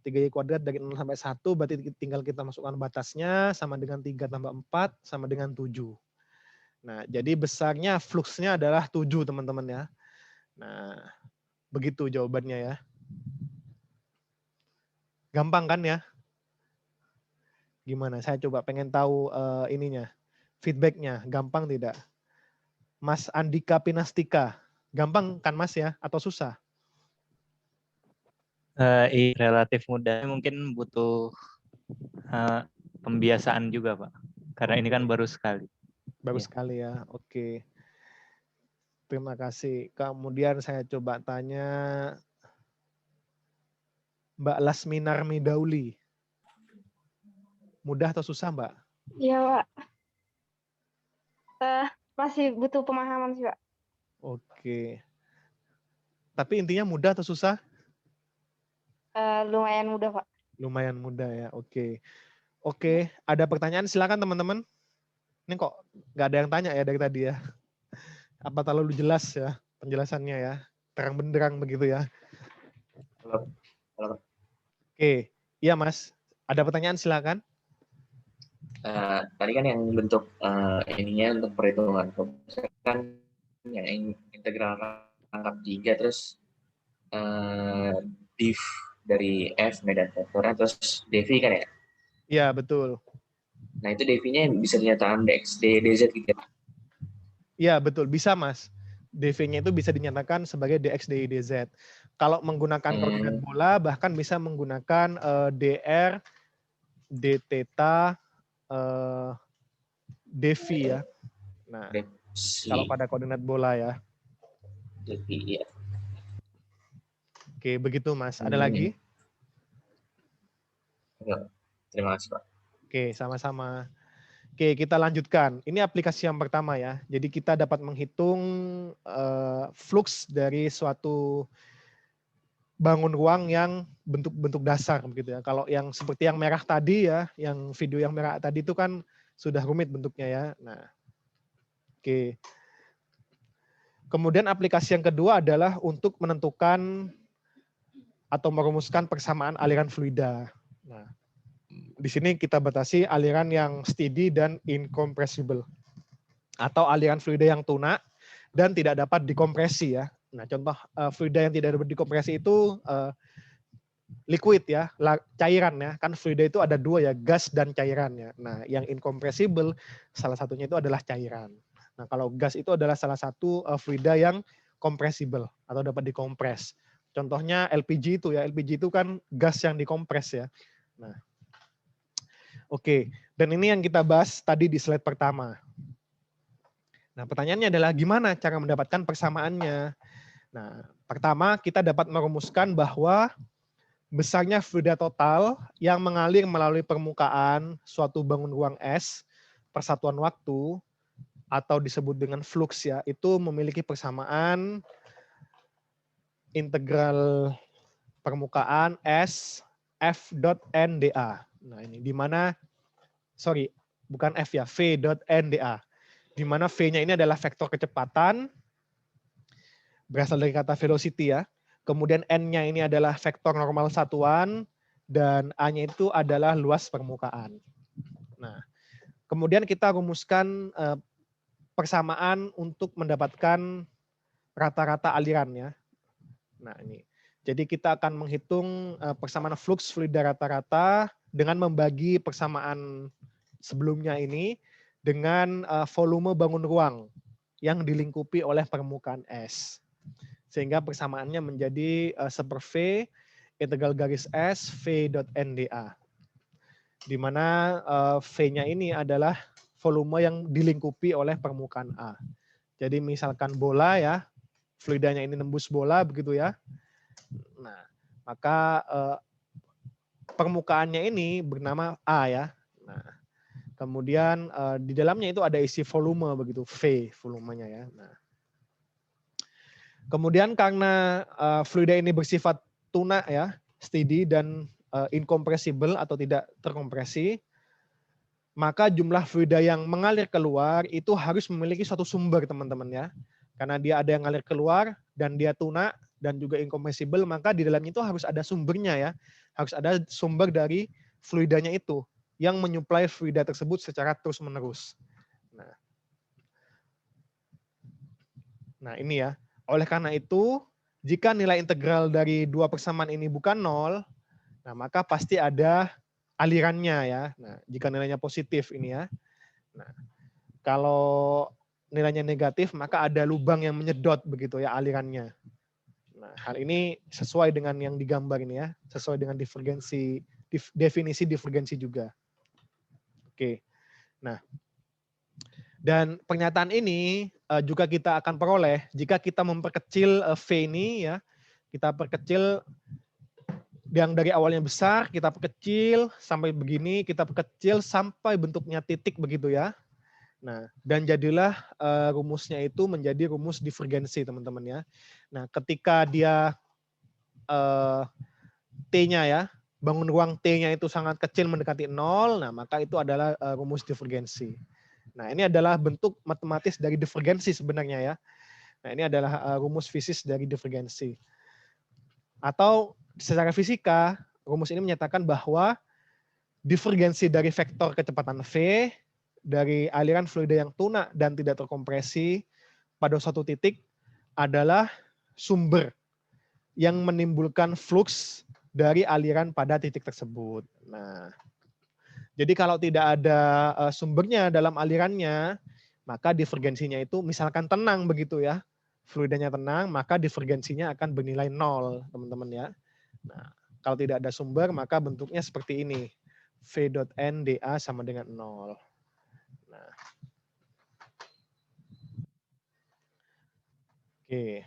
3Y kuadrat dari 0 sampai 1, berarti tinggal kita masukkan batasnya, sama dengan 3 tambah 4, sama dengan 7. Nah, jadi besarnya, fluxnya adalah 7, teman-teman ya. Nah, begitu jawabannya ya. Gampang kan ya? Gimana? Saya coba pengen tahu ininya, feedbacknya. Gampang tidak? Mas Andika Pinastika. Gampang kan Mas ya? Atau susah? Relatif mudah, mungkin butuh pembiasaan juga Pak, karena ini kan baru sekali. Baru sekali ya, oke. Terima kasih. Kemudian saya coba tanya Mbak Lasminar Midauli. Mudah atau susah Mbak? Iya Pak. Masih butuh pemahaman sih Pak. Oke. Tapi intinya mudah atau susah? Lumayan mudah Pak. Lumayan mudah ya, oke. Oke, ada pertanyaan silakan teman-teman. Ini kok nggak ada yang tanya ya dari tadi ya. Apa terlalu jelas ya penjelasannya ya? Terang benderang begitu ya. Halo. Oke, iya Mas. Ada pertanyaan silakan. Tadi kan yang bentuk ininya untuk perhitungan kan yang integral rangkap 3 terus div dari F medan vektornya terus dv kan ya? Ya, betul. Nah itu dv-nya bisa dinyatakan dx, dz gitu ya? Ya, betul. Bisa, Mas. dv-nya itu bisa dinyatakan sebagai dx, dy, dz. Kalau menggunakan koordinat bola, bahkan bisa menggunakan dr, dθ, dv ya. Nah, kalau pada koordinat bola ya. dv, ya. Oke, begitu Mas. Ada lagi? Enggak. Terima kasih, Pak. Oke, sama-sama. Oke, kita lanjutkan. Ini aplikasi yang pertama ya. Jadi kita dapat menghitung flux dari suatu bangun ruang yang bentuk-bentuk dasar begitu ya. Kalau yang seperti yang merah tadi ya, yang video yang merah tadi itu kan sudah rumit bentuknya ya. Nah, oke. Kemudian aplikasi yang kedua adalah untuk menentukan atau merumuskan persamaan aliran fluida. Nah, di sini kita batasi aliran yang steady dan incompressible, atau aliran fluida yang tuna dan tidak dapat dikompresi ya. Nah, contoh fluida yang tidak dapat dikompresi itu liquid ya, cairan ya. Kan fluida itu ada dua ya, gas dan cairan ya. Nah, yang incompressible salah satunya itu adalah cairan. Nah, kalau gas itu adalah salah satu fluida yang compressible atau dapat dikompres. Contohnya LPG itu ya, LPG itu kan gas yang dikompres ya. Nah, oke. Dan ini yang kita bahas tadi di slide pertama. Nah, pertanyaannya adalah gimana cara mendapatkan persamaannya? Nah, pertama kita dapat merumuskan bahwa besarnya fluida total yang mengalir melalui permukaan suatu bangun ruang es persatuan waktu atau disebut dengan flux ya, itu memiliki persamaan integral permukaan S F dot NdA. Nah, ini di mana bukan F ya, V dot NdA. Di mana V-nya ini adalah vektor kecepatan berasal dari kata velocity ya. Kemudian N-nya ini adalah vektor normal satuan dan A-nya itu adalah luas permukaan. Nah, kemudian kita rumuskan persamaan untuk mendapatkan rata-rata aliran ya. Nah, ini. Jadi kita akan menghitung persamaan flux fluida rata-rata dengan membagi persamaan sebelumnya ini dengan volume bangun ruang yang dilingkupi oleh permukaan es. Sehingga persamaannya menjadi seper V integral garis S V dot NdA. Di mana V-nya ini adalah volume yang dilingkupi oleh permukaan A. Jadi misalkan bola ya, fluidanya ini nembus bola begitu ya. Nah, maka permukaannya ini bernama A ya. Nah, kemudian di dalamnya itu ada isi volume begitu, V volumenya ya. Nah, kemudian karena fluida ini bersifat tuna ya, steady dan incompressible atau tidak terkompresi, maka jumlah fluida yang mengalir keluar itu harus memiliki suatu sumber teman-teman ya. Karena dia ada yang ngalir keluar dan dia tuna dan juga incompressible, maka di dalamnya itu harus ada sumbernya ya. Harus ada sumber dari fluidanya itu yang menyuplai fluida tersebut secara terus-menerus. Nah, ini ya. Oleh karena itu, jika nilai integral dari dua persamaan ini bukan 0, nah maka pasti ada alirannya ya. Nah, jika nilainya positif ini ya. Nah, kalau nilainya negatif, maka ada lubang yang menyedot begitu ya alirannya. Nah, hal ini sesuai dengan yang digambar ini ya, sesuai dengan definisi divergensi juga. Oke. Nah, dan pernyataan ini juga kita akan peroleh jika kita memperkecil V ini ya. Kita perkecil yang dari awalnya besar, kita perkecil sampai begini, kita perkecil sampai bentuknya titik begitu ya. Nah, dan jadilah rumusnya itu menjadi rumus divergensi teman-teman ya. Nah, ketika dia T-nya ya, bangun ruang T-nya itu sangat kecil mendekati 0, nah maka itu adalah rumus divergensi. Nah, ini adalah bentuk matematis dari divergensi sebenarnya ya. Nah, ini adalah rumus fisis dari divergensi. Atau secara fisika, rumus ini menyatakan bahwa divergensi dari vektor kecepatan V dari aliran fluida yang tuna dan tidak terkompresi pada suatu titik adalah sumber yang menimbulkan flux dari aliran pada titik tersebut. Nah, jadi kalau tidak ada sumbernya dalam alirannya, maka divergensinya itu misalkan tenang begitu ya, fluidanya tenang, maka divergensinya akan bernilai 0, teman-teman ya. Nah, kalau tidak ada sumber, maka bentuknya seperti ini. V.N dA sama dengan 0. Nah. Oke.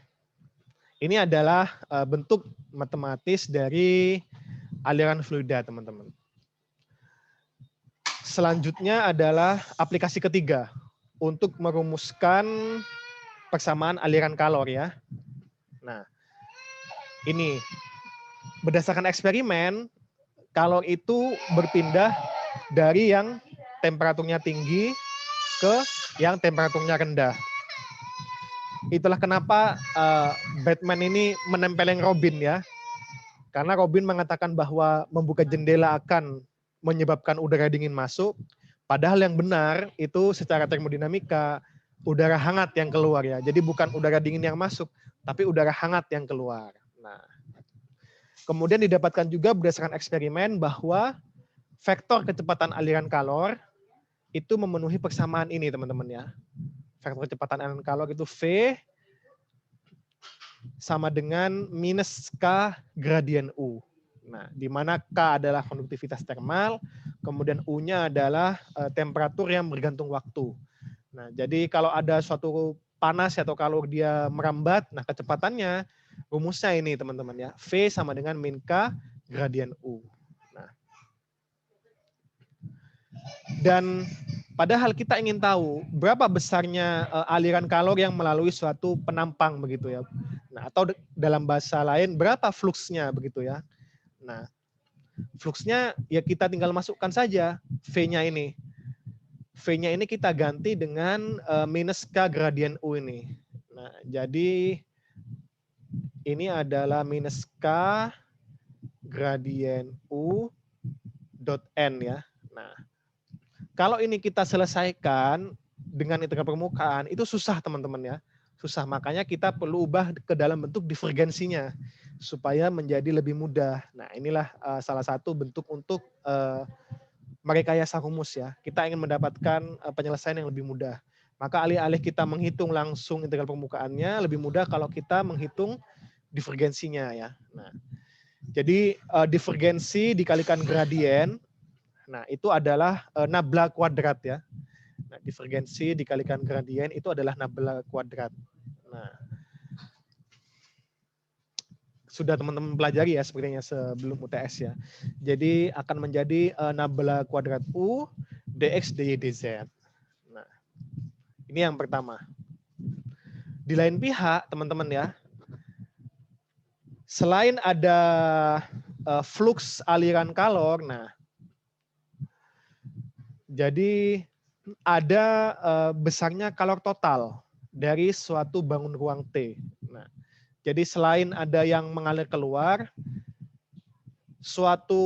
Ini adalah bentuk matematis dari aliran fluida, teman-teman. Selanjutnya adalah aplikasi ketiga untuk merumuskan persamaan aliran kalor ya. Nah, ini berdasarkan eksperimen, kalor itu berpindah dari yang temperaturnya tinggi ke yang temperaturnya rendah. Itulah kenapa Batman ini menempeleng Robin ya. Karena Robin mengatakan bahwa membuka jendela akan menyebabkan udara dingin masuk. Padahal yang benar itu secara termodinamika udara hangat yang keluar ya. Jadi bukan udara dingin yang masuk, tapi udara hangat yang keluar. Nah, kemudian didapatkan juga berdasarkan eksperimen bahwa vektor kecepatan aliran kalor itu memenuhi persamaan ini teman-teman ya. Vektor kecepatan aliran kalor itu V sama dengan minus K gradien U. Nah, di mana K adalah konduktivitas termal, kemudian U-nya adalah temperatur yang bergantung waktu. Nah, jadi kalau ada suatu panas atau kalau dia merambat, nah kecepatannya rumusnya ini teman-teman ya. V sama dengan min K gradien U. Nah. Dan padahal kita ingin tahu berapa besarnya aliran kalor yang melalui suatu penampang begitu ya. Nah, atau dalam bahasa lain berapa fluksnya begitu ya. Nah, fluksnya ya kita tinggal masukkan saja V-nya ini. V-nya ini kita ganti dengan minus K gradien U ini. Nah, jadi ini adalah minus K gradien U dot N ya. Nah, kalau ini kita selesaikan dengan integral permukaan, itu susah teman-teman ya. Susah, makanya kita perlu ubah ke dalam bentuk divergensinya supaya menjadi lebih mudah. Nah, inilah salah satu bentuk untuk merekayasa rumus ya. Kita ingin mendapatkan penyelesaian yang lebih mudah. Maka alih-alih kita menghitung langsung integral permukaannya, lebih mudah kalau kita menghitung divergensinya ya. Nah, jadi divergensi dikalikan gradien, nah itu adalah nabla kuadrat ya. Nah, divergensi dikalikan gradien itu adalah nabla kuadrat. Nah, sudah teman-teman pelajari ya sepertinya sebelum UTS ya. Jadi akan menjadi nabla kuadrat U dx dy dz. Nah, ini yang pertama. Di lain pihak teman-teman ya, selain ada flux aliran kalor, nah jadi ada besarnya kalor total dari suatu bangun ruang T. Nah, jadi selain ada yang mengalir keluar, suatu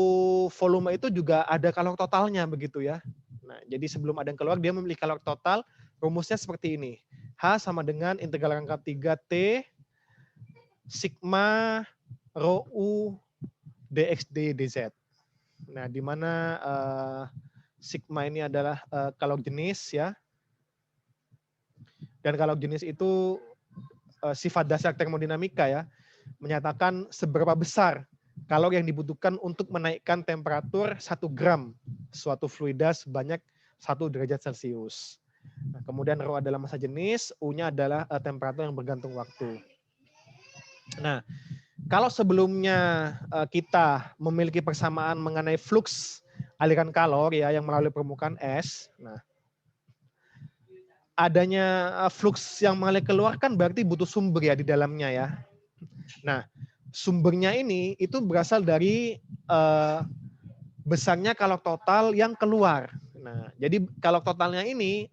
volume itu juga ada kalor totalnya begitu ya. Nah, jadi sebelum ada yang keluar dia memiliki kalor total. Rumusnya seperti ini. H sama dengan integral rangkap 3T sigma rho U dx dy dz. Nah, di mana sigma ini adalah kalor jenis ya. Dan kalor jenis itu sifat dasar termodinamika ya, menyatakan seberapa besar kalor yang dibutuhkan untuk menaikkan temperatur 1 gram suatu fluida sebanyak 1 derajat Celcius. Nah, kemudian rho adalah massa jenis, U-nya adalah temperatur yang bergantung waktu. Nah, kalau sebelumnya kita memiliki persamaan mengenai flux aliran kalor ya yang melalui permukaan es, nah adanya flux yang mengalir keluar kan berarti butuh sumber ya di dalamnya ya. Nah, sumbernya ini itu berasal dari besarnya kalor total yang keluar. Nah, jadi kalor totalnya ini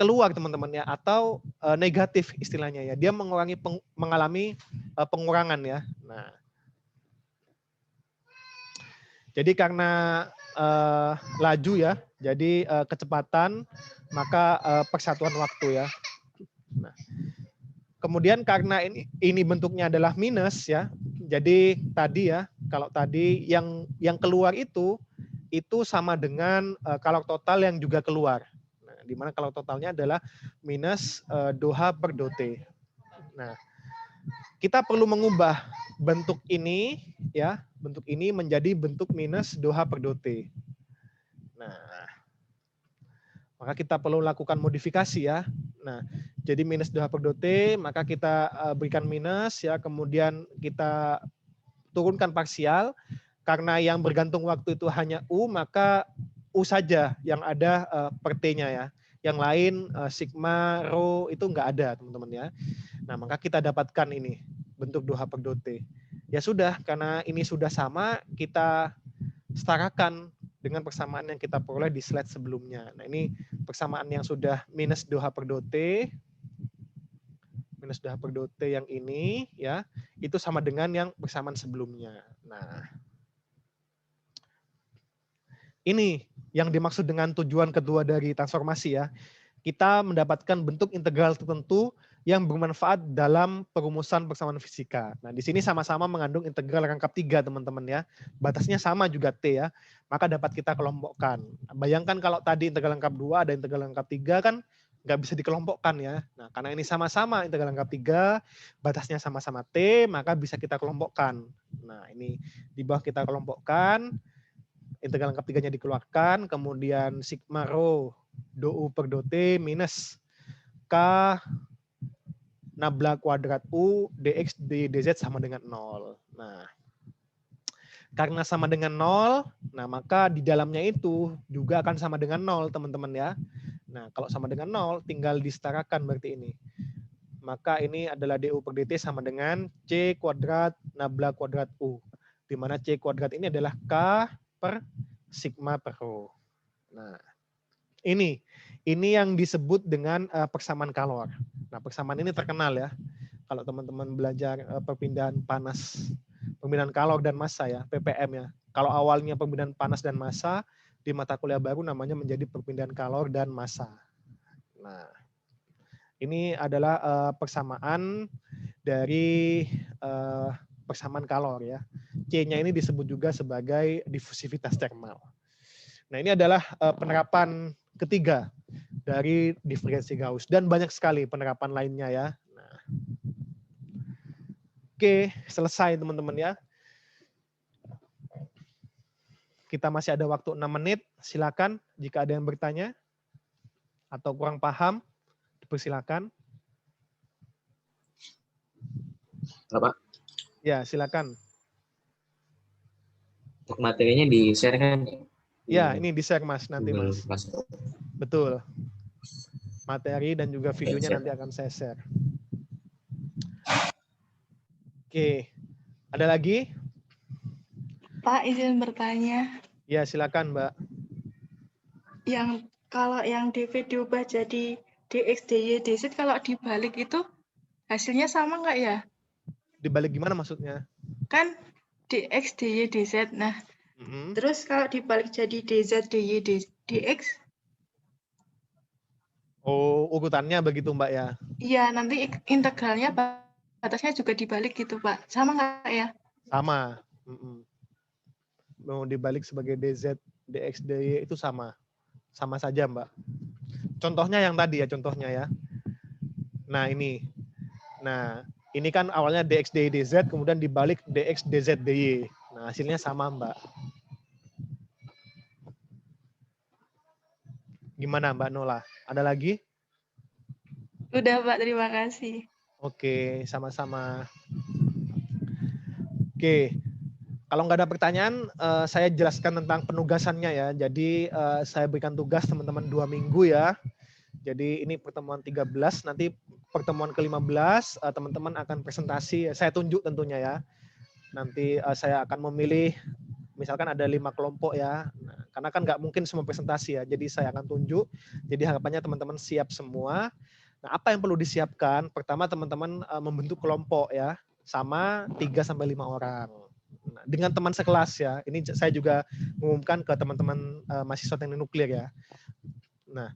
keluar teman-teman ya, atau negatif istilahnya ya. Dia mengalami pengurangan ya. Nah, jadi karena laju ya, jadi kecepatan, maka persatuan waktu ya. Nah, kemudian karena ini bentuknya adalah minus ya, jadi tadi ya, kalau tadi yang keluar itu sama dengan kalor total yang juga keluar. Nah, di mana kalor totalnya adalah minus DOH per DOT. Nah, kita perlu mengubah bentuk ini ya, bentuk ini menjadi bentuk minus DOH per DOT. Nah, maka kita perlu lakukan modifikasi ya. Nah, jadi minus DOH per DOT, maka kita berikan minus ya, kemudian kita turunkan parsial. Karena yang bergantung waktu itu hanya U, maka U saja yang ada per T-nya ya. Yang lain sigma, rho itu nggak ada teman-teman ya. Nah, maka kita dapatkan ini bentuk DOH per DOT. Ya sudah, karena ini sudah sama, kita setarakan dengan persamaan yang kita peroleh di slide sebelumnya. Nah, ini persamaan yang sudah minus DOH per DOT. Minus DOH per DOT yang ini ya, itu sama dengan yang persamaan sebelumnya. Nah, ini yang dimaksud dengan tujuan kedua dari transformasi ya. Kita mendapatkan bentuk integral tertentu yang bermanfaat dalam perumusan persamaan fisika. Nah, di sini sama-sama mengandung integral rangkap 3, teman-teman ya. Batasnya sama juga T ya. Maka dapat kita kelompokkan. Bayangkan kalau tadi integral rangkap 2 ada integral rangkap 3 kan nggak bisa dikelompokkan ya. Nah, karena ini sama-sama integral rangkap 3, batasnya sama-sama T, maka bisa kita kelompokkan. Nah, ini di bawah kita kelompokkan, integral rangkap 3-nya dikeluarkan, kemudian sigma rho do U per do T minus K nabla kuadrat U dx dz sama dengan 0. Nah, karena sama dengan 0, nah maka di dalamnya itu juga akan sama dengan 0, teman-teman ya. Nah, kalau sama dengan 0, tinggal disetarakan berarti ini. Maka ini adalah du per dt sama dengan C kuadrat nabla kuadrat U. Di mana C kuadrat ini adalah K per sigma per rho. Nah, ini yang disebut dengan persamaan kalor. Nah, persamaan ini terkenal ya. Kalau teman-teman belajar perpindahan panas, perpindahan kalor dan massa ya, PPM ya. Kalau awalnya perpindahan panas dan massa, di mata kuliah baru namanya menjadi perpindahan kalor dan massa. Nah, ini adalah persamaan dari persamaan kalor ya. C-nya ini disebut juga sebagai difusivitas termal. Nah, ini adalah penerapan ketiga dari diferensi Gauss dan banyak sekali penerapan lainnya ya. Nah, oke, selesai teman-teman ya. Kita masih ada waktu 6 menit. Silakan jika ada yang bertanya atau kurang paham, dipersilakan. Pak. Ya, silakan. Untuk materinya di-share kan? Ya, ini di-share Mas nanti Mas. Betul. Materi dan juga videonya nanti akan saya share. Oke. Ada lagi? Pak, izin bertanya. Ya, silakan, Mbak. Yang kalau yang dv diubah jadi dx, dy, dz, kalau dibalik itu hasilnya sama nggak ya? Dibalik gimana maksudnya? Kan dx, dy, dz. Nah, terus kalau dibalik jadi dz, dy, dx. Oh, urutannya begitu, Mbak ya? Iya, nanti integralnya batasnya juga dibalik gitu, Pak. Sama nggak ya? Sama. Mau dibalik sebagai dz, dx, dy itu sama. Sama saja, Mbak. Contohnya yang tadi ya, contohnya ya. Nah, ini. Nah, ini kan awalnya dx, dy, dz, kemudian dibalik dx, dz, dy. Nah, hasilnya sama, Mbak. Gimana, Mbak Nola? Ada lagi? Udah, Pak. Terima kasih. Oke, sama-sama. Oke. Kalau nggak ada pertanyaan, saya jelaskan tentang penugasannya ya. Jadi saya berikan tugas teman-teman 2 minggu ya. Jadi ini pertemuan 13, nanti pertemuan ke-15 teman-teman akan presentasi. Saya tunjuk tentunya ya. Nanti saya akan memilih, misalkan ada 5 kelompok ya. Nah, karena kan nggak mungkin semua presentasi ya. Jadi saya akan tunjuk. Jadi harapannya teman-teman siap semua. Nah, apa yang perlu disiapkan? Pertama teman-teman membentuk kelompok ya. Sama 3-5 orang. Nah, dengan teman sekelas ya. Ini saya juga mengumumkan ke teman-teman mahasiswa teknik nuklir ya. Nah,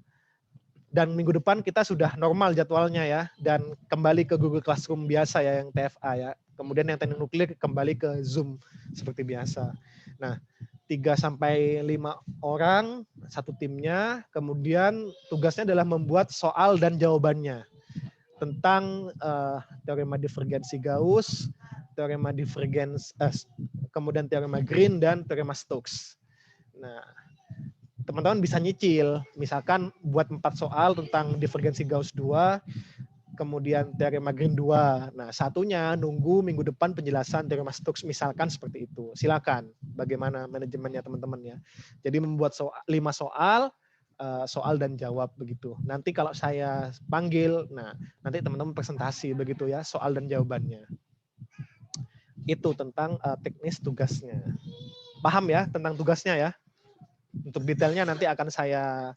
dan minggu depan kita sudah normal jadwalnya ya, dan kembali ke Google Classroom biasa ya yang TFA ya. Kemudian yang teknik nuklir kembali ke Zoom seperti biasa. Nah, 3-5 orang satu timnya, kemudian tugasnya adalah membuat soal dan jawabannya tentang teorema divergensi Gauss, teorema divergens, kemudian teorema Green dan teorema Stokes. Nah, teman-teman bisa nyicil, misalkan buat 4 soal tentang divergensi Gauss 2, kemudian teorema Green 2. Nah, satunya nunggu minggu depan penjelasan teorema Stokes, misalkan seperti itu. Silakan, bagaimana manajemennya teman-teman ya. Jadi membuat 5 soal, soal dan jawab begitu. Nanti kalau saya panggil, nah nanti teman-teman presentasi begitu ya, soal dan jawabannya. Itu tentang teknis tugasnya. Paham ya tentang tugasnya ya? Untuk detailnya nanti akan saya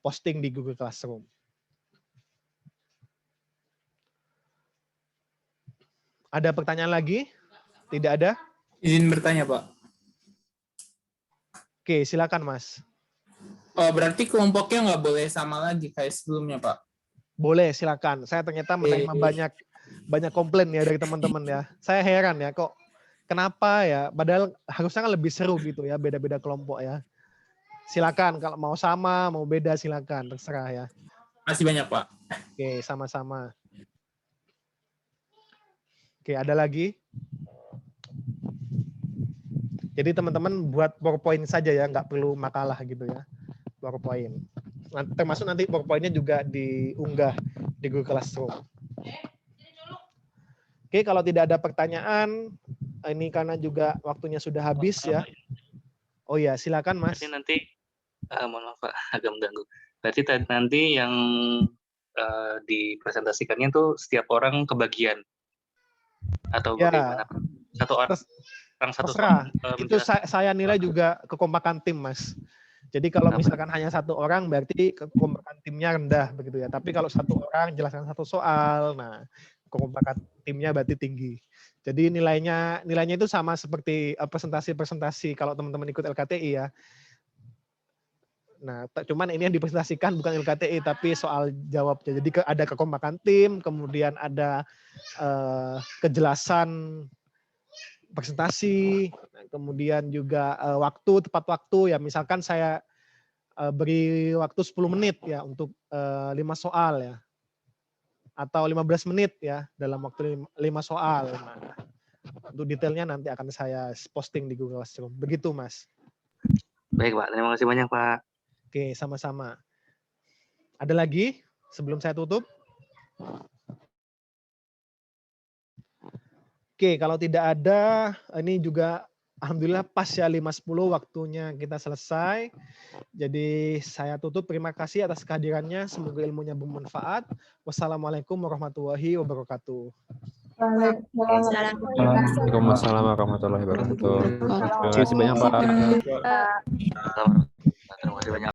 posting di Google Classroom. Ada pertanyaan lagi? Tidak ada? Izin bertanya, Pak. Oke, silakan Mas. Oh, berarti kelompoknya nggak boleh sama lagi kayak sebelumnya, Pak? Boleh, silakan. Saya ternyata menerima banyak komplain ya dari teman-teman ya. Saya heran ya kok kenapa ya, padahal harusnya kan lebih seru gitu ya, beda-beda kelompok ya. Silakan kalau mau sama, mau beda silakan, terserah ya. Masih banyak, Pak. Oke, sama-sama. Oke, ada lagi? Jadi teman-teman buat PowerPoint saja ya, nggak perlu makalah gitu ya. PowerPoint. Termasuk nanti PowerPoint-nya juga diunggah di Google Classroom. Oke, kalau tidak ada pertanyaan, ini karena juga waktunya sudah habis ya. Oh ya, silakan Mas. Berarti nanti, mohon maaf Pak, agak mengganggu. Berarti nanti yang dipresentasikannya tuh setiap orang kebagian atau ya, bagaimana? Satu orang satu terserah. Itu saya nilai juga kekompakan tim Mas. Jadi kalau misalkan hanya satu orang berarti kekompakan timnya rendah begitu ya. Tapi kalau satu orang jelaskan satu soal, nah kekompakan timnya berarti tinggi. Jadi nilainya itu sama seperti presentasi kalau teman-teman ikut LKTI ya. Nah, cuman ini yang dipresentasikan bukan LKTI tapi soal jawabnya. Jadi ada kekompakan tim, kemudian ada kejelasan presentasi, kemudian juga tepat waktu ya. Misalkan saya beri waktu 10 menit ya untuk 5 soal ya. Atau 15 menit ya dalam waktu 5 soal. Nah, untuk detailnya nanti akan saya posting di Google Classroom. Begitu, Mas. Baik, Pak. Terima kasih banyak, Pak. Oke, sama-sama. Ada lagi sebelum saya tutup? Oke, kalau tidak ada, ini juga alhamdulillah pas ya 5.10 waktunya kita selesai. Jadi saya tutup. Terima kasih atas kehadirannya. Semoga ilmunya bermanfaat. Wassalamualaikum warahmatullahi wabarakatuh. Waalaikumsalam warahmatullahi wabarakatuh. Terima kasih banyak Pak. Terima kasih banyak.